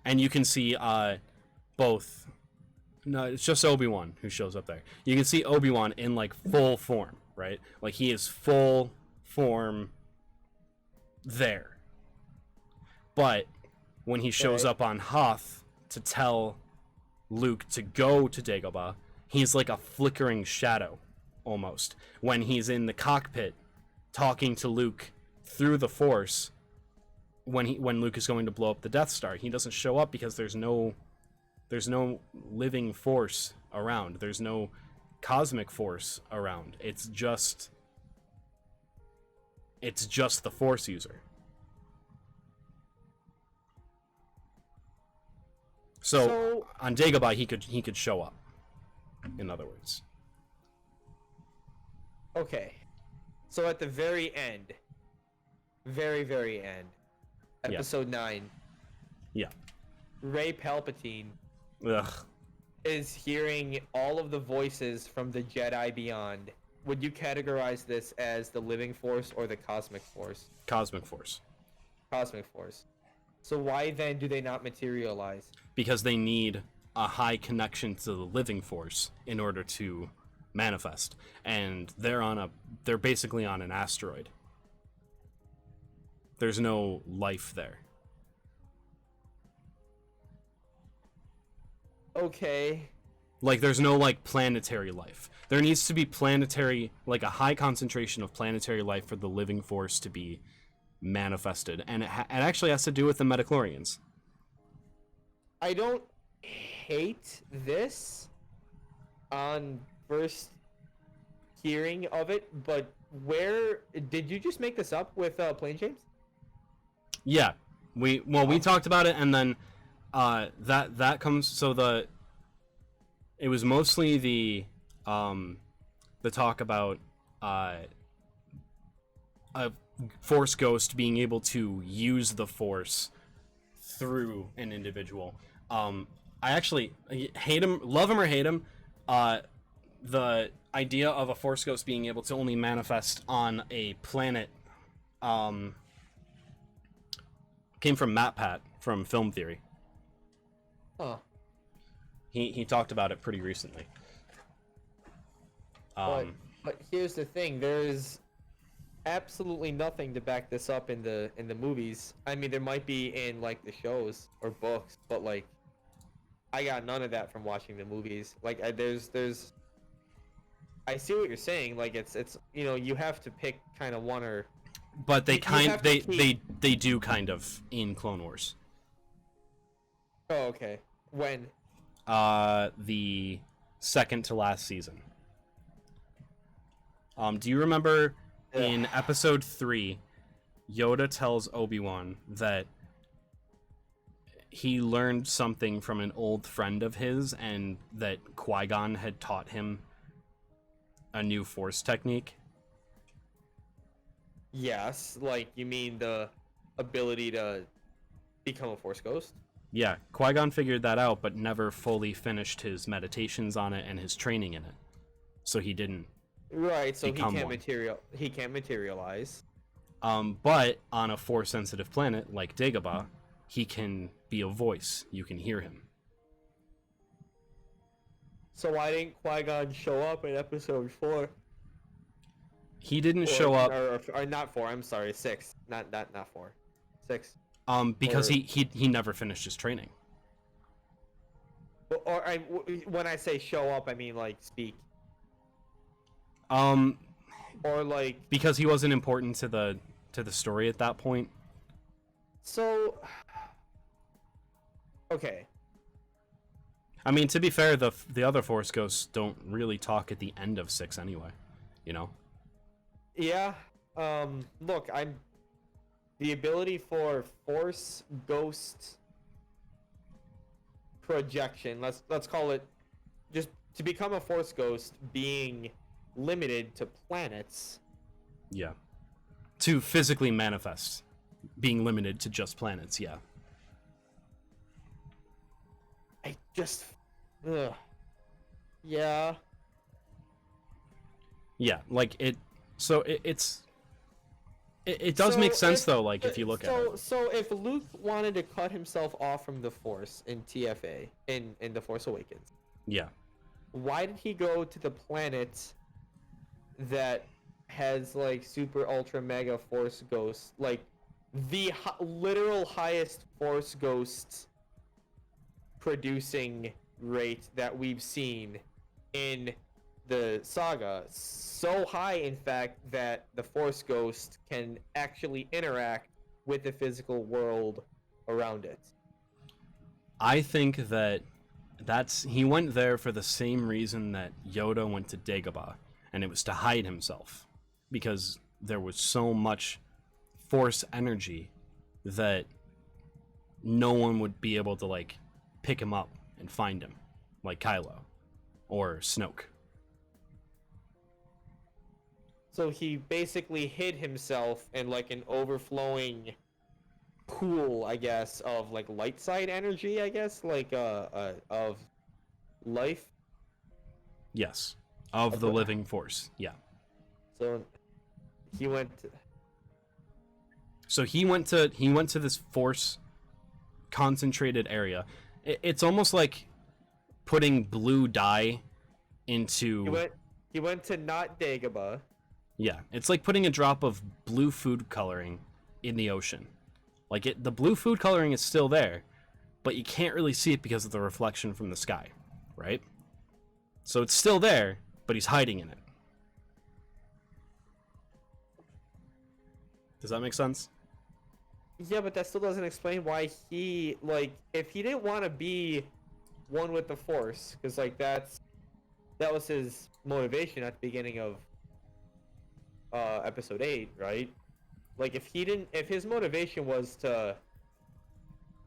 And you can see both. No, it's just Obi-Wan who shows up there. You can see Obi-Wan in like full form, right? Like he is full form there. But when he shows up on Hoth to tell Luke to go to Dagobah, he's like a flickering shadow almost. When he's in the cockpit talking to Luke through the Force, when Luke is going to blow up the Death Star, he doesn't show up because there's no living force around. There's no cosmic force around. It's just the Force user. So on Dagobah he could show up. In other words. Okay. So at the very end, very, very end, episode 9. Yeah. Rey Palpatine Ugh. is hearing all of the voices from the Jedi beyond. Would you categorize this as the living force or the cosmic force? Cosmic force. Cosmic force. So why then do they not materialize? Because they need a high connection to the living force in order to manifest. And they're basically on an asteroid. There's no life there. Okay. Like, there's no, like, planetary life. There needs to be planetary, like, a high concentration of planetary life for the living force to be manifested. And it actually has to do with the Metachlorians. I don't hate this on first hearing of it, but where... Did you just make this up with Plane James? Yeah. We talked about it, and then that comes... So it was mostly the talk about a Force ghost being able to use the Force through an individual. I actually hate him, love him or hate him. The idea of a Force ghost being able to only manifest on a planet came from Matt Pat from Film Theory. Huh. He talked about it pretty recently. But here's the thing: there's absolutely nothing to back this up in the movies. I mean, there might be in like the shows or books, but like, I got none of that from watching the movies. Like, there's. I see what you're saying. Like, it's you have to pick kind of one or. But they they do kind of in Clone Wars. Oh, okay. When? The second to last season. Do you remember in episode 3, Yoda tells Obi-Wan that he learned something from an old friend of his and that Qui-Gon had taught him a new Force technique? Yes, like you mean the ability to become a Force ghost? Yeah, Qui-Gon figured that out, but never fully finished his meditations on it and his training in it. So he didn't. Right, so become he one. can't materialize. But on a Force-sensitive planet like Dagobah, he can be a voice. You can hear him. So why didn't Qui-Gon show up in episode 4? He didn't show up or not 4. I'm sorry, 6. Not 4. 6. because or- he never finished his training. When I say show up, I mean like speak. Or like Because he wasn't important to the story at that point. so. Okay. I mean, to be fair, the other Force ghosts don't really talk at the end of 6 anyway. You know. Yeah. look, I'm the ability for force ghost projection. Let's call it just to become a force ghost being limited to planets. Yeah. To physically manifest, being limited to just planets, yeah. I just, ugh. Yeah. Yeah, like it. So it does make sense though. Like if you look at it. So if Luke wanted to cut himself off from the Force in TFA in the Force Awakens, Yeah. why did he go to the planet that has like super ultra mega Force ghosts, like the literal highest Force ghost producing rate that we've seen in the saga, so high in fact that the Force ghost can actually interact with the physical world around it? I think that he went there for the same reason that Yoda went to Dagobah, and it was to hide himself, because there was so much Force energy that no one would be able to like pick him up and find him, like Kylo or Snoke. So he basically hid himself in like an overflowing pool, I guess, of like light side energy, I guess, like of life. Yes, of the living Force. Yeah. So he went. So he went to this Force concentrated area. It's almost like putting blue dye into. He went to not Dagobah. Yeah, it's like putting a drop of blue food coloring in the ocean. Like the blue food coloring is still there, but you can't really see it because of the reflection from the sky, right? So it's still there, but he's hiding in it. Does that make sense? Yeah, but that still doesn't explain why he, like, if he didn't want to be one with the Force, because like that was his motivation at the beginning of episode 8, right? Like if his motivation was to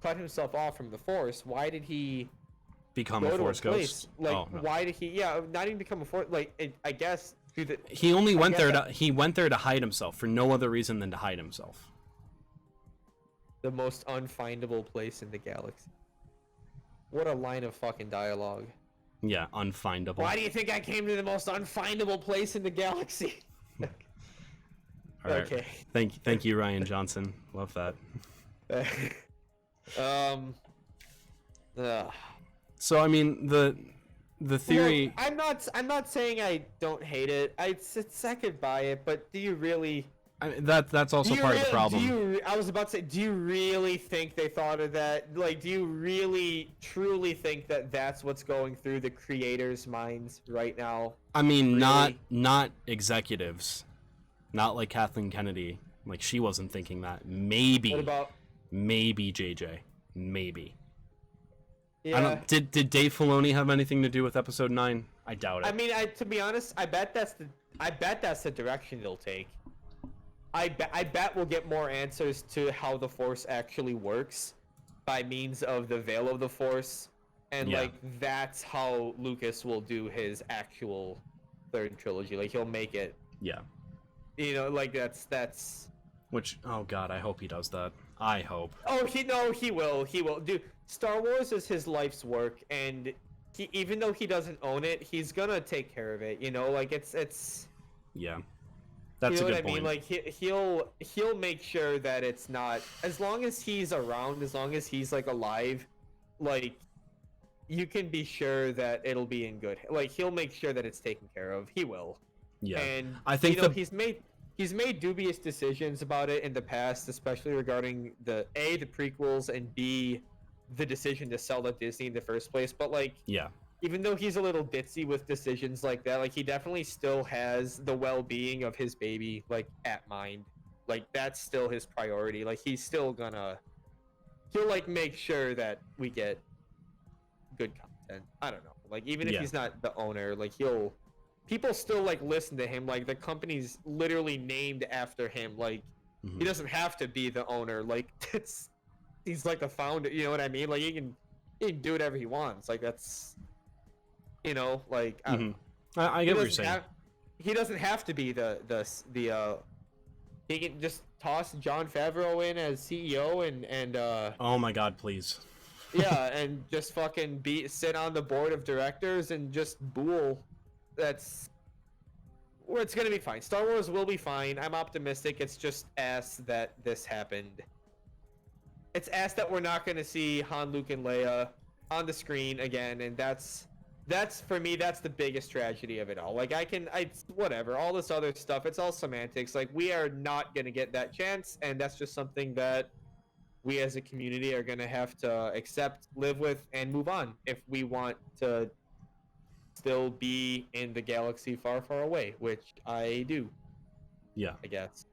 cut himself off from the Force, why did he become a Force ghost? Like, oh, no. Why did he? Yeah, not even become a Force. Like, I guess he only went there he went there to hide himself for no other reason than to hide himself. The most unfindable place in the galaxy. What a line of fucking dialogue. Yeah, unfindable. Why do you think I came to the most unfindable place in the galaxy? All right. Okay. Thank you, Ryan Johnson. Love that. So I mean the theory. Look, I'm not saying I don't hate it. I could buy it, but do you really? That's also part of the problem. I was about to say, do you really think they thought of that? Like, do you really, truly think that that's what's going through the creators' minds right now? I mean, Really? not executives, not like Kathleen Kennedy. Like she wasn't thinking that. Maybe. What about? Maybe JJ. Maybe. Yeah. I don't. Did Dave Filoni have anything to do with Episode 9? I doubt it. I mean, to be honest, I bet that's the direction they'll take. I bet we'll get more answers to how the Force actually works by means of the Veil of the Force, and Yeah. like that's how Lucas will do his actual third trilogy. Like he'll make it, Yeah. you know, like that's. Which, oh god, I hope he does that. I hope. Oh, he will. Dude, Star Wars is his life's work, and even though he doesn't own it, he's gonna take care of it. You know, like it's. Yeah. That's you know a good what I mean? point. Like he'll make sure that it's not, as long as he's around, as long as he's like alive, like you can be sure that it'll be in good. Like he'll make sure that it's taken care of. He will. Yeah. And I think you know, he's made dubious decisions about it in the past, especially regarding the prequels, and B, the decision to sell to Disney in the first place. But like, Yeah. even though he's a little ditzy with decisions like that, like he definitely still has the well-being of his baby like at mind. Like that's still his priority. Like he's still he'll like make sure that we get good content. I don't know. Like even if Yeah. he's not the owner, like he'll people still like listen to him. Like the company's literally named after him. Like he doesn't have to be the owner. Like he's like the founder. You know what I mean? Like he can do whatever he wants. Like that's like I don't know. I get what you're saying. He doesn't have to be the he can just toss John Favreau in as CEO and Oh my God, please. yeah, and just fucking sit on the board of directors and just bool. It's gonna be fine. Star Wars will be fine. I'm optimistic. It's just ass that this happened. It's ass that we're not gonna see Han, Luke, and Leia on the screen again, and that's for me. That's the biggest tragedy of it all. Like whatever. All this other stuff. It's all semantics. Like we are not gonna get that chance, and that's just something that we as a community are gonna have to accept, live with, and move on if we want to still be in the galaxy far, far away, which I do. Yeah. I guess.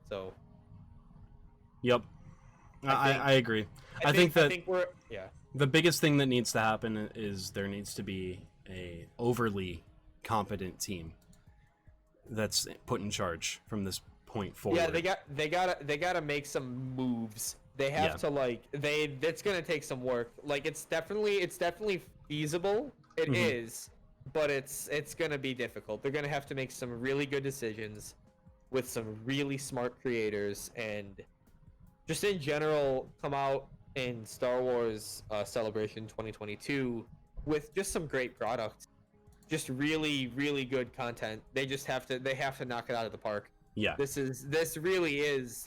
So. Yep. I agree. I think we're yeah. The biggest thing that needs to happen is there needs to be a overly competent team that's put in charge from this point forward. Yeah, they gotta make some moves. They have to it's gonna take some work. Like it's definitely feasible. It is, but it's gonna be difficult. They're gonna have to make some really good decisions with some really smart creators and just in general come out in Star Wars Celebration 2022 with just some great products, just really, really good content. They have to knock it out of the park. Yeah. This really is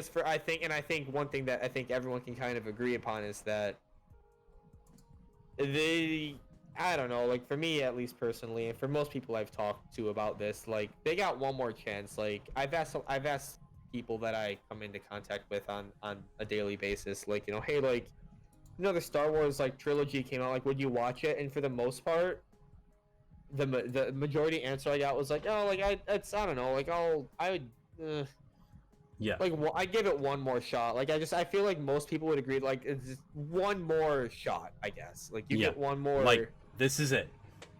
for I think one thing that I think everyone can kind of agree upon is that I don't know, like for me at least personally, and for most people I've talked to about this, like they got one more chance. Like I've asked people that I come into contact with on a daily basis, like hey, like the Star Wars like trilogy came out, like would you watch it? And for the most part, the majority answer I got was like, oh, like I don't know, like I would. Yeah. Like I give it one more shot. Like I feel like most people would agree. Like it's just one more shot, I guess. Like you get one more. Like this is it.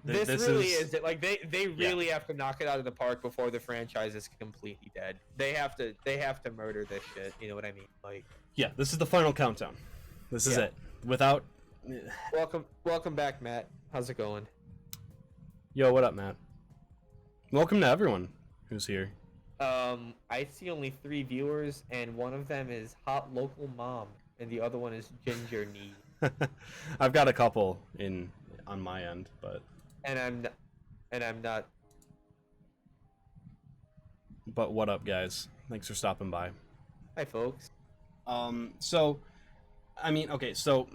This really is it. Like they really have to knock it out of the park before the franchise is completely dead. They have to murder this shit. You know what I mean? Like yeah, this is the final countdown. This is it. Without. Welcome back, Matt. How's it going? Yo, what up, Matt? Welcome to everyone who's here. I see only 3 viewers, and one of them is Hot Local Mom, and the other one is Ginger Knee. I've got a couple on my end, but. And I'm not. But what up, guys? Thanks for stopping by. Hi, folks. So, I mean, okay, so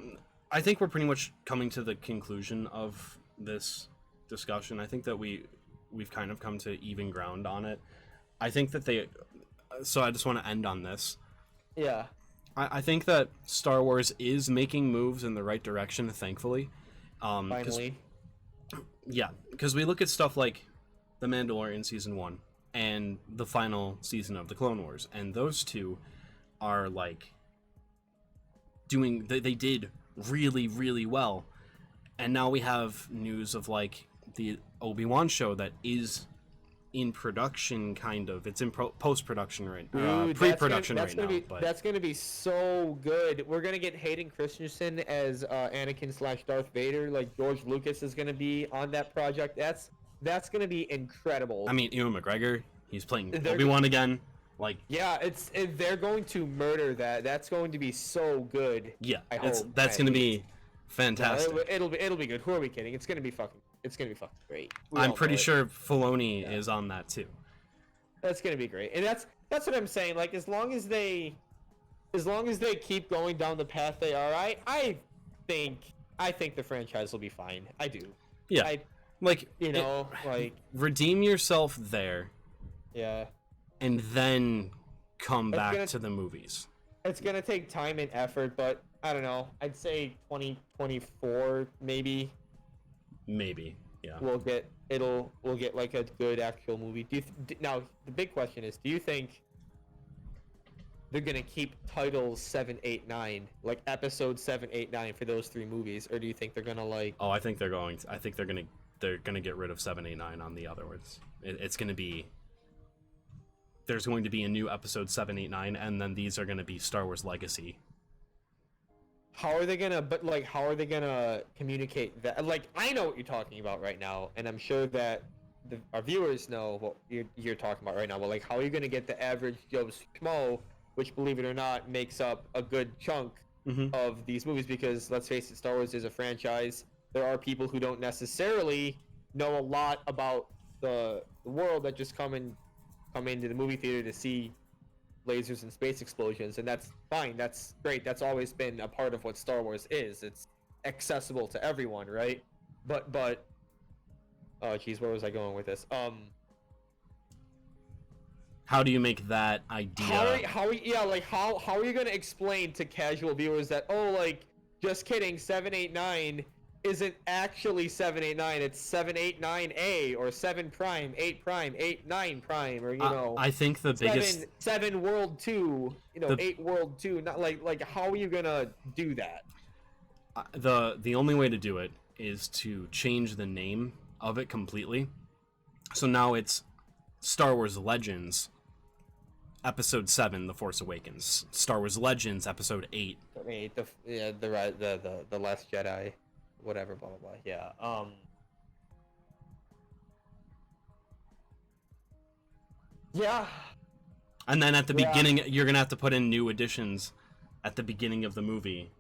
I think we're pretty much coming to the conclusion of this discussion. I think that we've kind of come to even ground on it. I think that so I just want to end on this. Yeah. I think that Star Wars is making moves in the right direction, thankfully. Finally. Yeah, because we look at stuff like The Mandalorian Season 1 and the final season of The Clone Wars, and those two are like they did really, really well. And now we have news of like the Obi-Wan show that is in production, kind of. It's in post-production right now, pre-production right now. That's gonna be so good. We're gonna get Hayden Christensen as Anakin / Darth Vader. Like George Lucas is gonna be on that project. That's gonna be incredible. I mean, Ewan McGregor, he's playing Obi-Wan again. Like yeah, they're going to murder that. That's going to be so good. Yeah, that's gonna be fantastic. No, it'll be good. Who are we kidding? It's gonna be fucking great. I'm pretty sure Filoni is on that too. That's gonna be great, and that's what I'm saying. Like as long as they keep going down the path they are, I think the franchise will be fine. I do. Yeah. Like redeem yourself there. Yeah. And then come back to the movies. It's gonna take time and effort, but I don't know. I'd say 2024 maybe. Maybe, yeah. We'll get like a good actual movie. Now the big question is, do you think they're gonna keep titles 7, 8, 9, like episode 7, 8, 9 for those 3 movies, or do you think they're gonna like? Oh, I think they're going. I think they're gonna get rid of 7, 8, 9 on the other ones. It's gonna be. There's going to be a new episode 7, 8, 9, and then these are gonna be Star Wars Legacy. How are they gonna? But like, how are they gonna communicate that? Like, I know what you're talking about right now, and I'm sure that our viewers know what you're talking about right now. But like, how are you gonna get the average Joe Schmo, which, believe it or not, makes up a good chunk of these movies? Because let's face it, Star Wars is a franchise. There are people who don't necessarily know a lot about the world that just come into the movie theater to see lasers and space explosions, and that's fine. That's great. That's always been a part of what Star Wars is. It's accessible to everyone, right? But oh geez, where was I going with this? How do you make that idea? How are you gonna explain to casual viewers that, oh, like, just kidding, 789 isn't actually 789, it's 789A or 7 prime, 8 prime, 8 9 prime, or I think the biggest 7 world 2, 8 world 2. Not like how are you gonna do that? the only way to do it is to change the name of it completely. So now it's Star Wars Legends Episode 7, The Force Awakens. Star Wars Legends Episode 8. The Last Jedi, whatever, blah blah blah. Yeah. Yeah. And then at the beginning, you're gonna have to put in new additions at the beginning of the movie.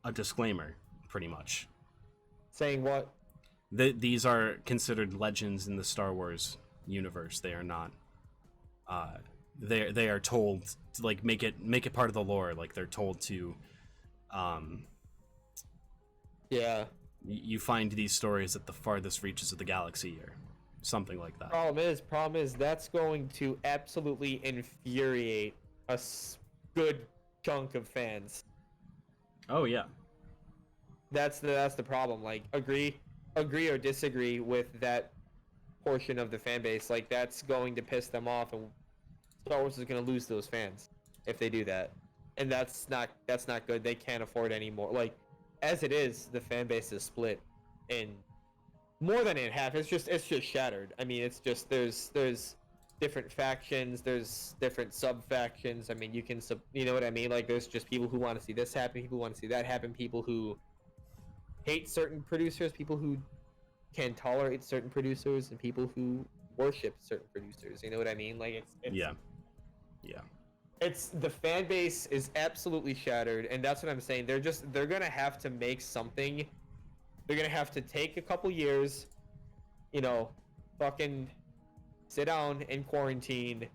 A disclaimer, pretty much. Saying what? These are considered legends in the Star Wars universe. They are not. They are told to, like, make it part of the lore. Like, they're told to. Yeah. You find these stories at the farthest reaches of the galaxy, or something like that. Problem is that's going to absolutely infuriate a good chunk of fans. Oh yeah. That's the problem. Like, agree or disagree with that portion of the fan base. Like, that's going to piss them off, and Star Wars is going to lose those fans if they do that. And that's not good. They can't afford any more. Like, as it is, the fan base is split in more than in half. It's just shattered. I mean, it's just there's different factions, there's different sub factions. I mean, you know what I mean? Like, there's just people who want to see this happen, people who want to see that happen, people who hate certain producers, people who can tolerate certain producers, and people who worship certain producers. You know what I mean? Like, it's yeah. It's the fan base is absolutely shattered, and that's what I'm saying. They're gonna have to make something. They're gonna have to take a couple years, fucking sit down in quarantine,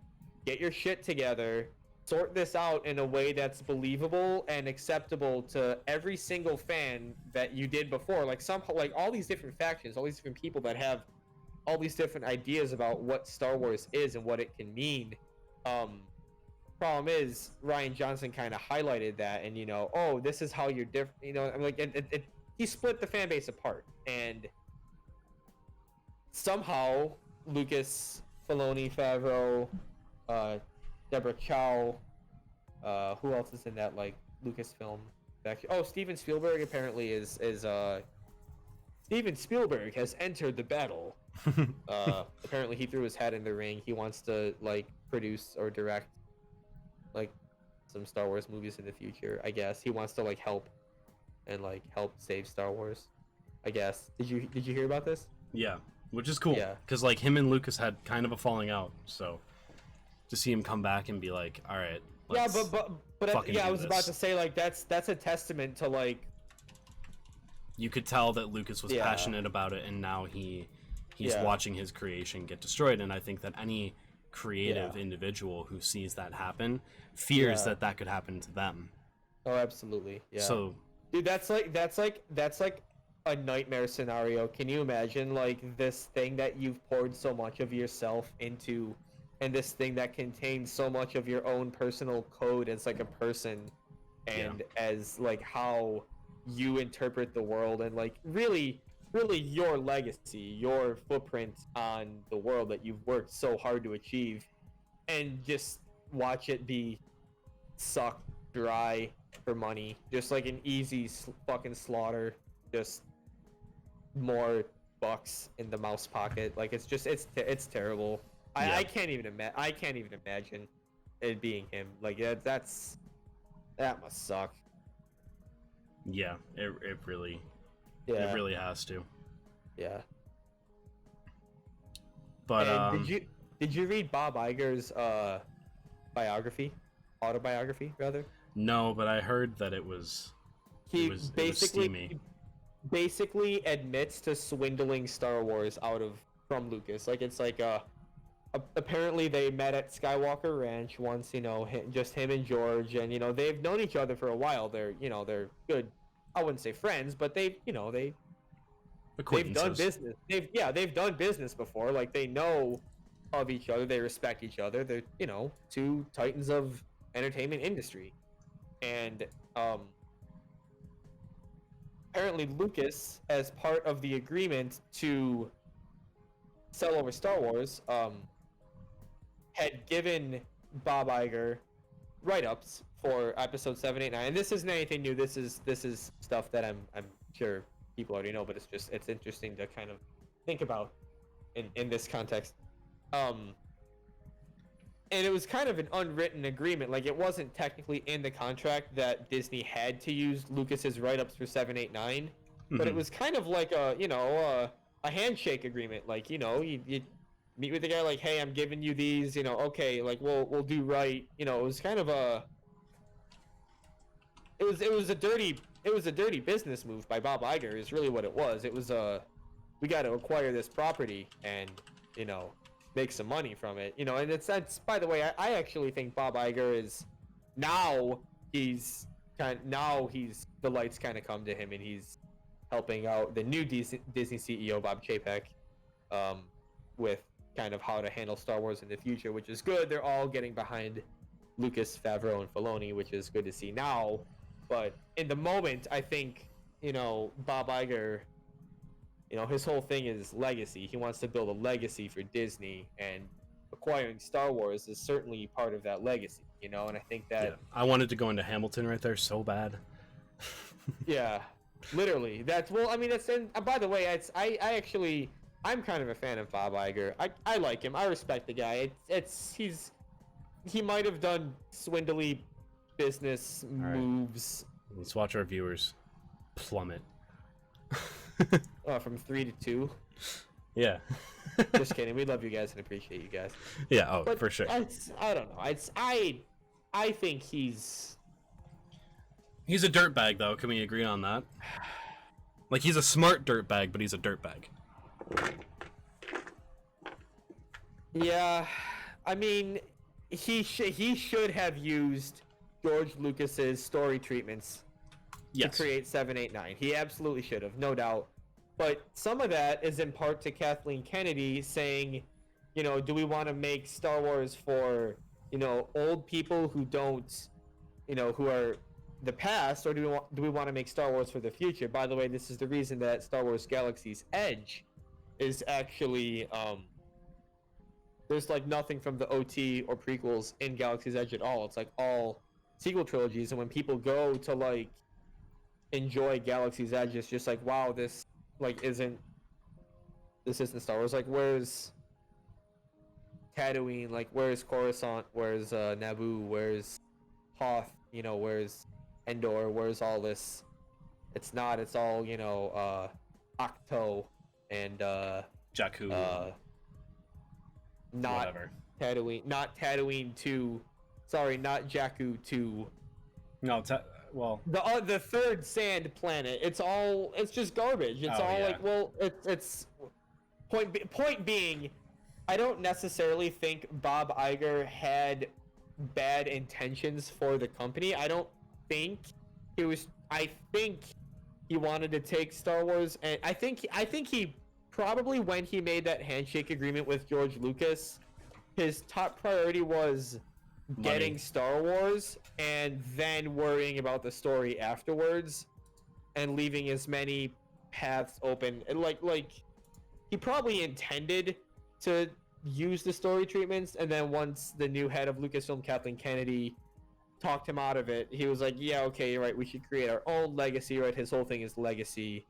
get your shit together, sort this out in a way that's believable and acceptable to every single fan that you did before. Like, somehow, like, all these different factions, all these different people that have all these different ideas about what Star Wars is and what it can mean. Problem is, Rian Johnson kind of highlighted that, and oh, this is how you're different. I'm like, he split the fan base apart, and somehow Lucas, Filoni, Favreau, Deborah Chow, who else is in that, like, Lucasfilm faction? Oh, Steven Spielberg apparently is Steven Spielberg has entered the battle. Apparently he threw his hat in the ring. He wants to, like, produce or direct, like, some Star Wars movies in the future. I guess he wants to, like, help save Star Wars, I guess. Did you hear about this? Yeah, which is cool. Yeah, because, like, him and Lucas had kind of a falling out, so to see him come back and be like, all right, yeah, but I was about to this. say, like, that's a testament to, like, you could tell that Lucas was passionate about it, and now he's watching his creation get destroyed. And I think that any creative individual who sees that happen fears that could happen to them. Oh, absolutely. Yeah. So, dude, that's like a nightmare scenario. Can you imagine, like, this thing that you've poured so much of yourself into, and this thing that contains so much of your own personal code as, like, a person, and as, like, how you interpret the world, and, like, really your legacy, your footprint on the world that you've worked so hard to achieve, and just watch it be sucked dry for money, just like an easy fucking slaughter, just more bucks in the mouse pocket. Like it's just it's terrible. Yeah. I can't even imagine it being him. Like that must suck. Yeah, it really Yeah. it really has to. Yeah. But And did you read Bob Iger's autobiography rather? no, but I heard that it was He it was basically steamy. basically admits to swindling Star Wars from Lucas. Like it's like apparently they met at Skywalker Ranch once, just him and George, and they've known each other for a while. They're good. I wouldn't say friends, but they've done Acquaintances. business. They've done business before. Like they know of each other. They respect each other. They're two titans of entertainment industry, and apparently Lucas, as part of the agreement to sell over Star Wars, had given Bob Iger write-ups for episode 7, 8, 9. And this isn't anything new. This is stuff that I'm sure people already know, but it's interesting to kind of think about in this context. And it was kind of an unwritten agreement. Like it wasn't technically in the contract that Disney had to use Lucas's write-ups for 7, 8, 9, but it Mhm. was kind of like a handshake agreement. Like you meet with the guy, like, hey, I'm giving you these, okay, like we'll do right. It was kind of it was a dirty business move by Bob Iger is really what it was. It was we got to acquire this property and make some money from it. And that's by the way, I actually think Bob Iger is now he's the lights kind of come to him and he's helping out the new Disney CEO Bob Chapek with kind of how to handle Star Wars in the future, which is good. They're all getting behind Lucas, Favreau, and Filoni, which is good to see now. But in the moment, I think, Bob Iger, his whole thing is legacy. He wants to build a legacy for Disney, and acquiring Star Wars is certainly part of that legacy, and I think that... Yeah. I wanted to go into Hamilton right there so bad. Yeah, literally. That's and by the way, I'm kind of a fan of Bob Iger. I like him. I respect the guy. He might have done swindly business right. moves. Let's watch our viewers plummet. From 3 to 2. Yeah. Just kidding. We love you guys and appreciate you guys. Yeah, oh, But for sure. I don't know. I think he's He's a dirtbag, though. Can we agree on that? Like, he's a smart dirtbag, but he's a dirtbag. Yeah, I mean, he should have used George Lucas's story treatments Yes. to create 7, 8, 9. He absolutely should have, no doubt. But some of that is in part to Kathleen Kennedy saying, do we want to make Star Wars for, old people who don't, who are the past, or do we want to make Star Wars for the future? By the way, this is the reason that Star Wars Galaxy's Edge is actually there's like nothing from the OT or prequels in Galaxy's Edge at all. It's like all sequel trilogies, and when people go to like enjoy Galaxy's Edge, it's just like, wow, this isn't Star Wars. Like, where's Tatooine? Like, where's Coruscant? Where's Naboo? Where's Hoth? Where's Endor? Where's all this? It's not. It's all Ahch-To and Jakku. not whatever. Tatooine. Not Tatooine 2. Sorry, not Jakku 2. No, well... The third sand planet. It's just garbage. It's all yeah. like, well, it's point being, I don't necessarily think Bob Iger had bad intentions for the company. I don't think I think he wanted to take Star Wars, and I think he probably, when he made that handshake agreement with George Lucas, his top priority was getting Money. Star Wars and then worrying about the story afterwards and leaving as many paths open. And like he probably intended to use the story treatments, and then once the new head of Lucasfilm, Kathleen Kennedy, talked him out of it, he was like, yeah, okay, you're right, we should create our own legacy, right? His whole thing is legacy.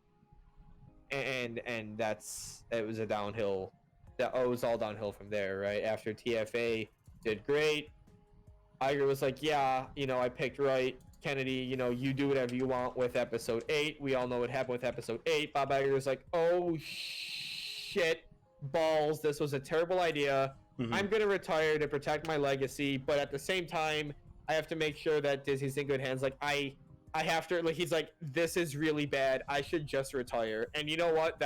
And it was a downhill. It was all downhill from there, right? After TFA did great, Iger was like, yeah, I picked right. Kennedy, you do whatever you want with episode 8. We all know what happened with episode 8. Bob Iger was like, oh shit, balls, this was a terrible idea. I'm gonna retire to protect my legacy, but at the same time, I have to make sure that Disney's in good hands. Like, I have to, like, he's like, this is really bad, I should just retire. And you know what,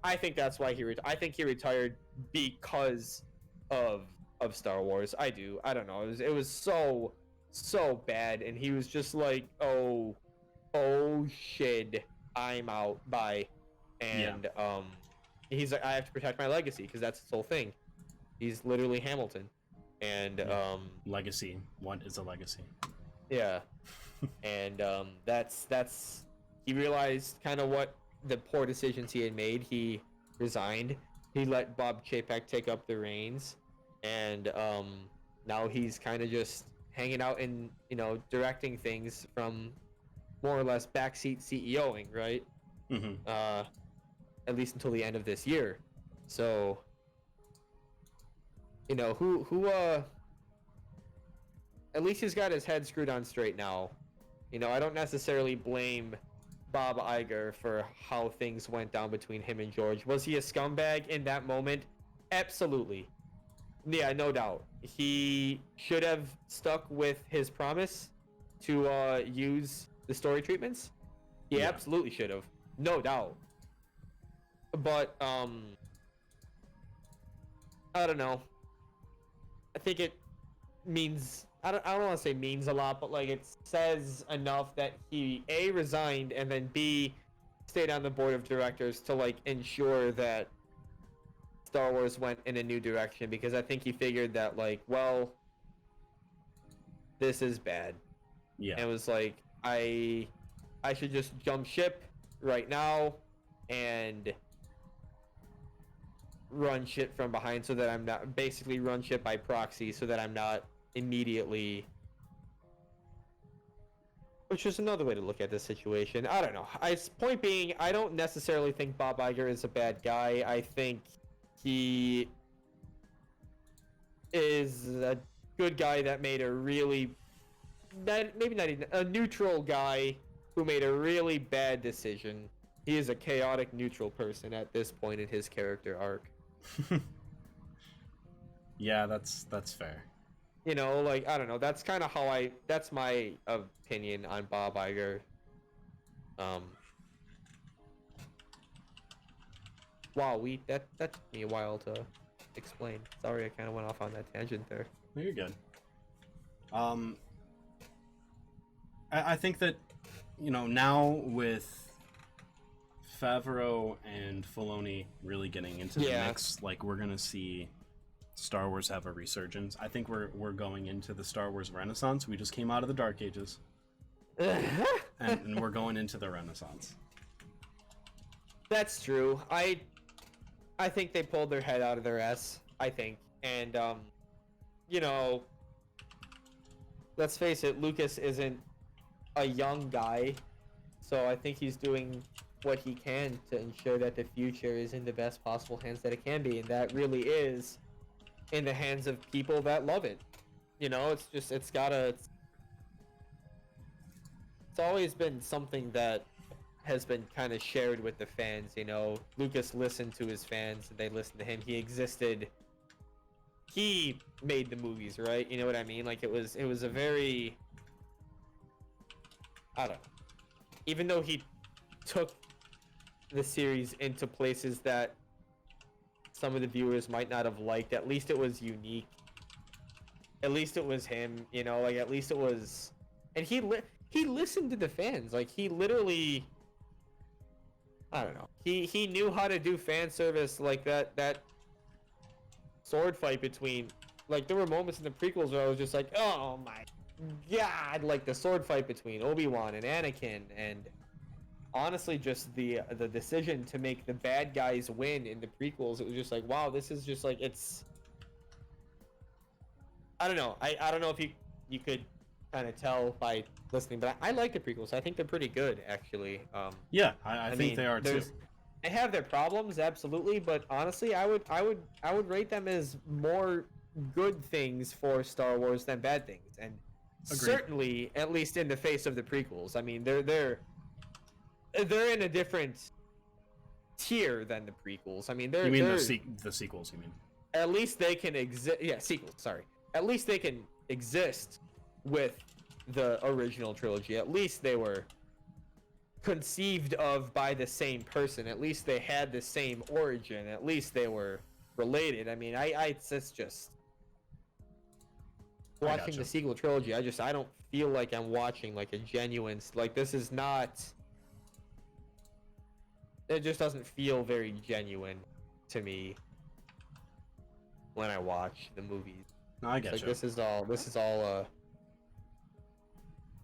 I think that's why I think he retired because of Star Wars. I don't know, it was so bad, and he was just like, oh shit, I'm out, bye. And he's like, I have to protect my legacy, because that's his whole thing. He's literally Hamilton. And legacy, what is a legacy? Yeah. And that's he realized kind of what the poor decisions he had made. He resigned. He let Bob Chapek take up the reins, and now he's kind of just hanging out and directing things from more or less backseat CEOing, right? At least until the end of this year. So who at least he's got his head screwed on straight now. I don't necessarily blame Bob Iger for how things went down between him and George. Was he a scumbag in that moment? Absolutely. Yeah, no doubt. He should have stuck with his promise to use the story treatments. He absolutely should have. No doubt. But, I don't know. I think it means, I don't want to say means a lot, but like it says enough that he A, resigned, and then B, stayed on the board of directors to like ensure that Star Wars went in a new direction, because I think he figured that like, well, this is bad. Yeah. And it was like, I should just jump ship right now and run shit from behind, so that I'm not, basically run shit by proxy, so that I'm not immediately, which is another way to look at this situation. I don't know. Point being, I don't necessarily think Bob Iger is a bad guy. I think he is a good guy that made a really, maybe not even a neutral guy who made a really bad decision. He is a chaotic neutral person at this point in his character arc. Yeah, that's fair. Like, I don't know, that's kind of that's my opinion on Bob Iger. Wow, that took me a while to explain. Sorry, I kind of went off on that tangent there. No, you're good. I think that, now with Favreau and Filoni really getting into the mix, like, we're gonna see Star Wars have a resurgence. I think we're going into the Star Wars Renaissance. We just came out of the Dark Ages, and we're going into the Renaissance. That's true. I think they pulled their head out of their ass. I think, and let's face it, Lucas isn't a young guy, so I think he's doing what he can to ensure that the future is in the best possible hands that it can be, and that really is in the hands of people that love it. It's always been something that has been kind of shared with the fans. Lucas listened to his fans, and they listened to him. He existed. He made the movies, right? You know what I mean? Like, it was a very, I don't know. Even though he took the series into places that some of the viewers might not have liked, at least it was unique. At least it was him, like, at least it was, and he listened to the fans. Like, he literally, I don't know, he knew how to do fan service, like that sword fight between, like, there were moments in the prequels where I was just like, oh my god, like the sword fight between Obi-Wan and Anakin, and honestly just the decision to make the bad guys win in the prequels. It was just like, wow, this is just like it's. I don't know. I don't know if you could kind of tell by listening, but I like the prequels. I think they're pretty good actually. Yeah, I think mean, they are too. They have their problems, absolutely, but honestly, I would rate them as more good things for Star Wars than bad things, and Agreed. certainly, at least in the face of the prequels. I mean, they're in a different tier than the prequels. I mean, You mean they're the sequels? You mean? at least they can exist. Yeah, sequels. Sorry. At least they can exist with the original trilogy. At least they were conceived of by the same person. At least they had the same origin. At least they were related. I mean, it's just watching gotcha. the sequel trilogy. I don't feel like I'm watching like a genuine, like this is not. It just doesn't feel very genuine to me when I watch the movies. No, I It's get like you. this is all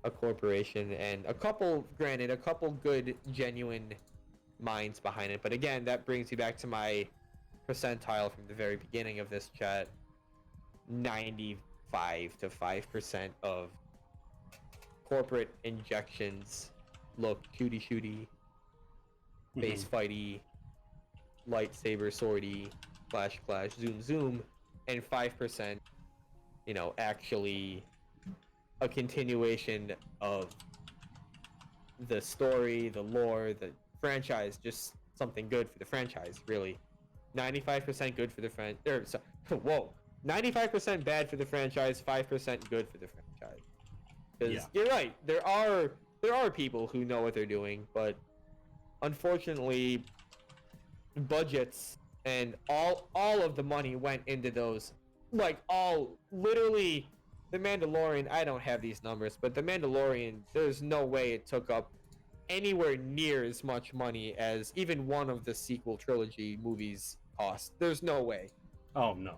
a corporation, and a couple good genuine minds behind it. But again, that brings me back to my percentile from the very beginning of this chat. 95 to 5% of corporate injections look shooty, face fighty, lightsaber swordy, clash, zoom, and 5%, actually a continuation of the story, the lore, the franchise, just something good for the franchise, really. 95% good for the whoa. 95% bad for the franchise, 5% good for the franchise. Because Yeah. you're right, there are people who know what they're doing, but unfortunately, budgets and all of the money went into those, like literally. The Mandalorian, I don't have these numbers, but The Mandalorian, there's no way it took up anywhere near as much money as even one of the sequel trilogy movies cost. There's no way. Oh no.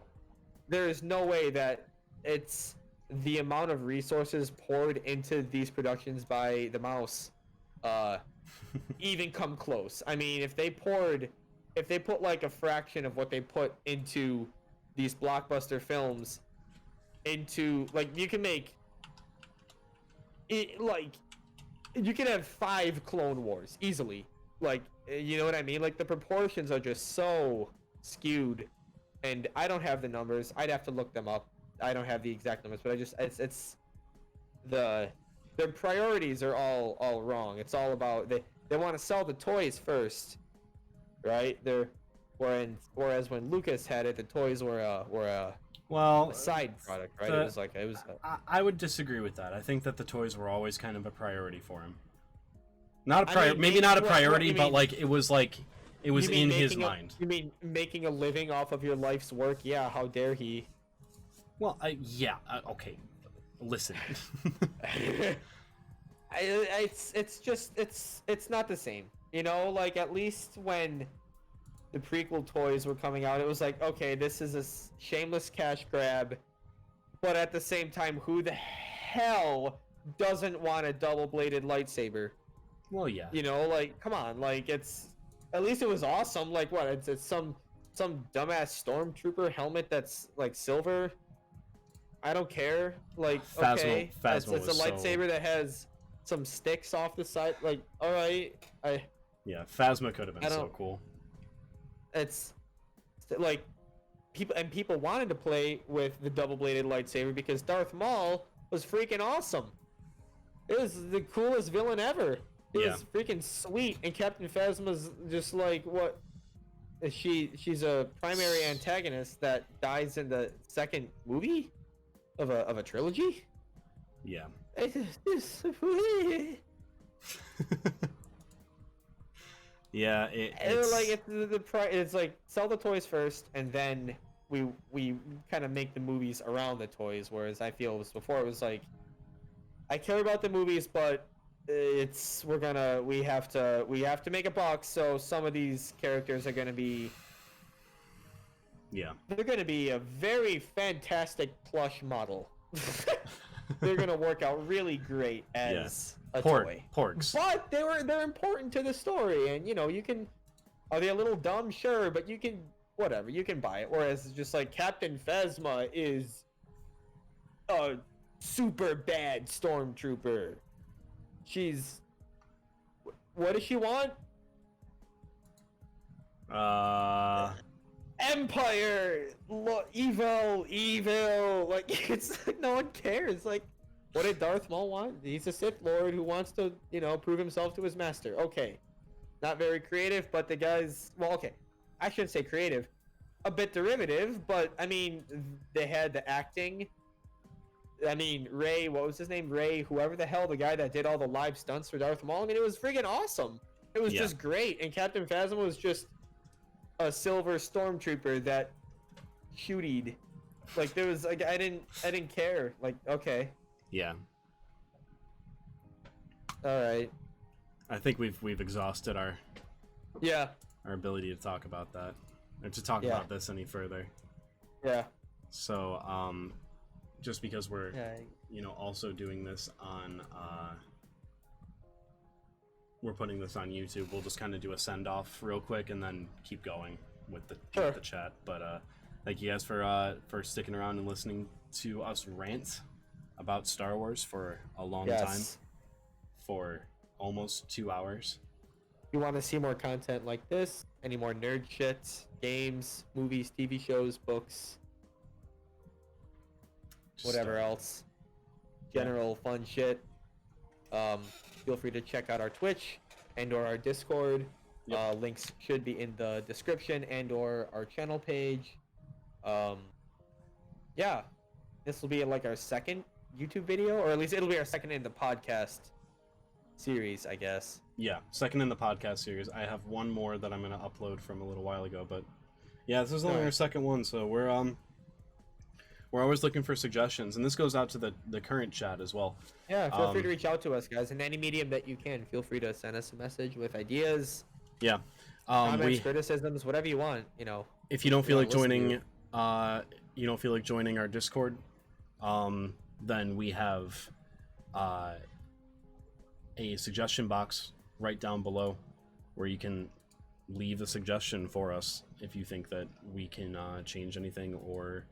There is no way that it's the amount of resources poured into these productions by the mouse even come close. I mean, if they put like a fraction of what they put into these blockbuster films into, like, you can make it, like, you can have 5 Clone Wars easily, like, you know what I mean? Like, the proportions are just so skewed, and I don't have the numbers. I'd have to look them up. I don't have the exact numbers, but it's their priorities are all wrong. It's all about they want to sell the toys first, right? Whereas when Lucas had it, the toys were a side product, right? I would disagree with that. I think that the toys were always kind of a priority for him. Not a I mean, maybe not a what priority, you but mean? like it was You mean in his making mind. You mean making a living off of your life's work? Yeah, how dare he? Well, okay. Listen. It's not the same, like, at least when the prequel toys were coming out, it was like, okay, this is a shameless cash grab, but at the same time, who the hell doesn't want a double-bladed lightsaber? Well, yeah. Like, come on, like, at least it was awesome. Like, what, it's some dumbass stormtrooper helmet that's like silver. I don't care. Like, okay, it's a lightsaber that has some sticks off the side. Like, all right, Yeah, Phasma could have been so cool. It's like people wanted to play with the double-bladed lightsaber because Darth Maul was freaking awesome. It was the coolest villain ever. It was freaking sweet, and Captain Phasma's just like, what? She's a primary antagonist that dies in the second movie of a trilogy. Yeah. Yeah, it's like sell the toys first, and then we kind of make the movies around the toys. Whereas I feel before it was like, I care about the movies, but we have to make a buck. So some of these characters are gonna be, they're gonna be a very fantastic plush model. they're gonna work out really great as a toy. Porgs. But they're important to the story, and you know you can. Are they a little dumb? Sure, but you can whatever you can buy it. Whereas just like Captain Phasma is a super bad stormtrooper. She's what does she want? Empire, evil. Like it's like no one cares. Like, what did Darth Maul want? He's a Sith Lord who wants to, you know, prove himself to his master. Okay, not very creative, but the guy's well. Okay, I shouldn't say creative, a bit derivative, but I mean they had the acting. I mean Ray, what was his name? Ray, whoever the hell the guy that did all the live stunts for Darth Maul. I mean it was friggin' awesome. It was just great, and Captain Phasma was just a silver stormtrooper that shootied. Like there was like I didn't care. Like okay, Yeah. all right, I think we've exhausted our yeah, ability to talk about that, or to talk Yeah. about this any further. yeah, So, just because we're yeah. also doing this on we're putting this on YouTube, we'll just kind of do a send off real quick and then keep going with the Sure. chat. But thank you guys for sticking around and listening to us rant about Star Wars for a long time, Yes. for almost 2 hours. You want to see more content like this? Any more nerd shit? Games, movies, TV shows, books, Just, whatever else. General fun shit. Feel free to check out our Twitch and or our Discord. Yep. Links should be in the description and or our channel page. Yeah, this will be like our second YouTube video, or at least it'll be our second in the podcast series, I guess. Yeah, second in the podcast series. I have one more that I'm gonna upload from a little while ago, but yeah, this is only our Alright. second one, so we're always looking for suggestions, and this goes out to the current chat as well. Yeah, feel free to Um, reach out to us, guys, in any medium that you can. Feel free to send us a message with ideas, Yeah, comments, criticisms, whatever you want. You know, if you don't feel Yeah, like listen to joining, you don't feel like joining our Discord, then we have a suggestion box right down below where you can leave a suggestion for us if you think that we can change anything or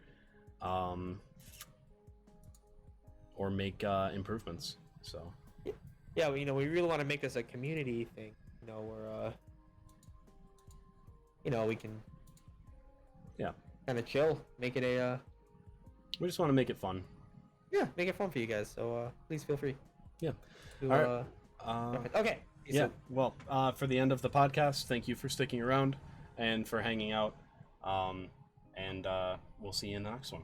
make improvements. So yeah, you know, we really want to make this a community thing. You know, where you know, we can Yeah. kind of chill, make it a we just want to make it fun. yeah, make it fun for you guys. So please feel free. Yeah. To, Alright. okay. Yeah, well, for the end of the podcast, thank you for sticking around and for hanging out. And we'll see you in the next one.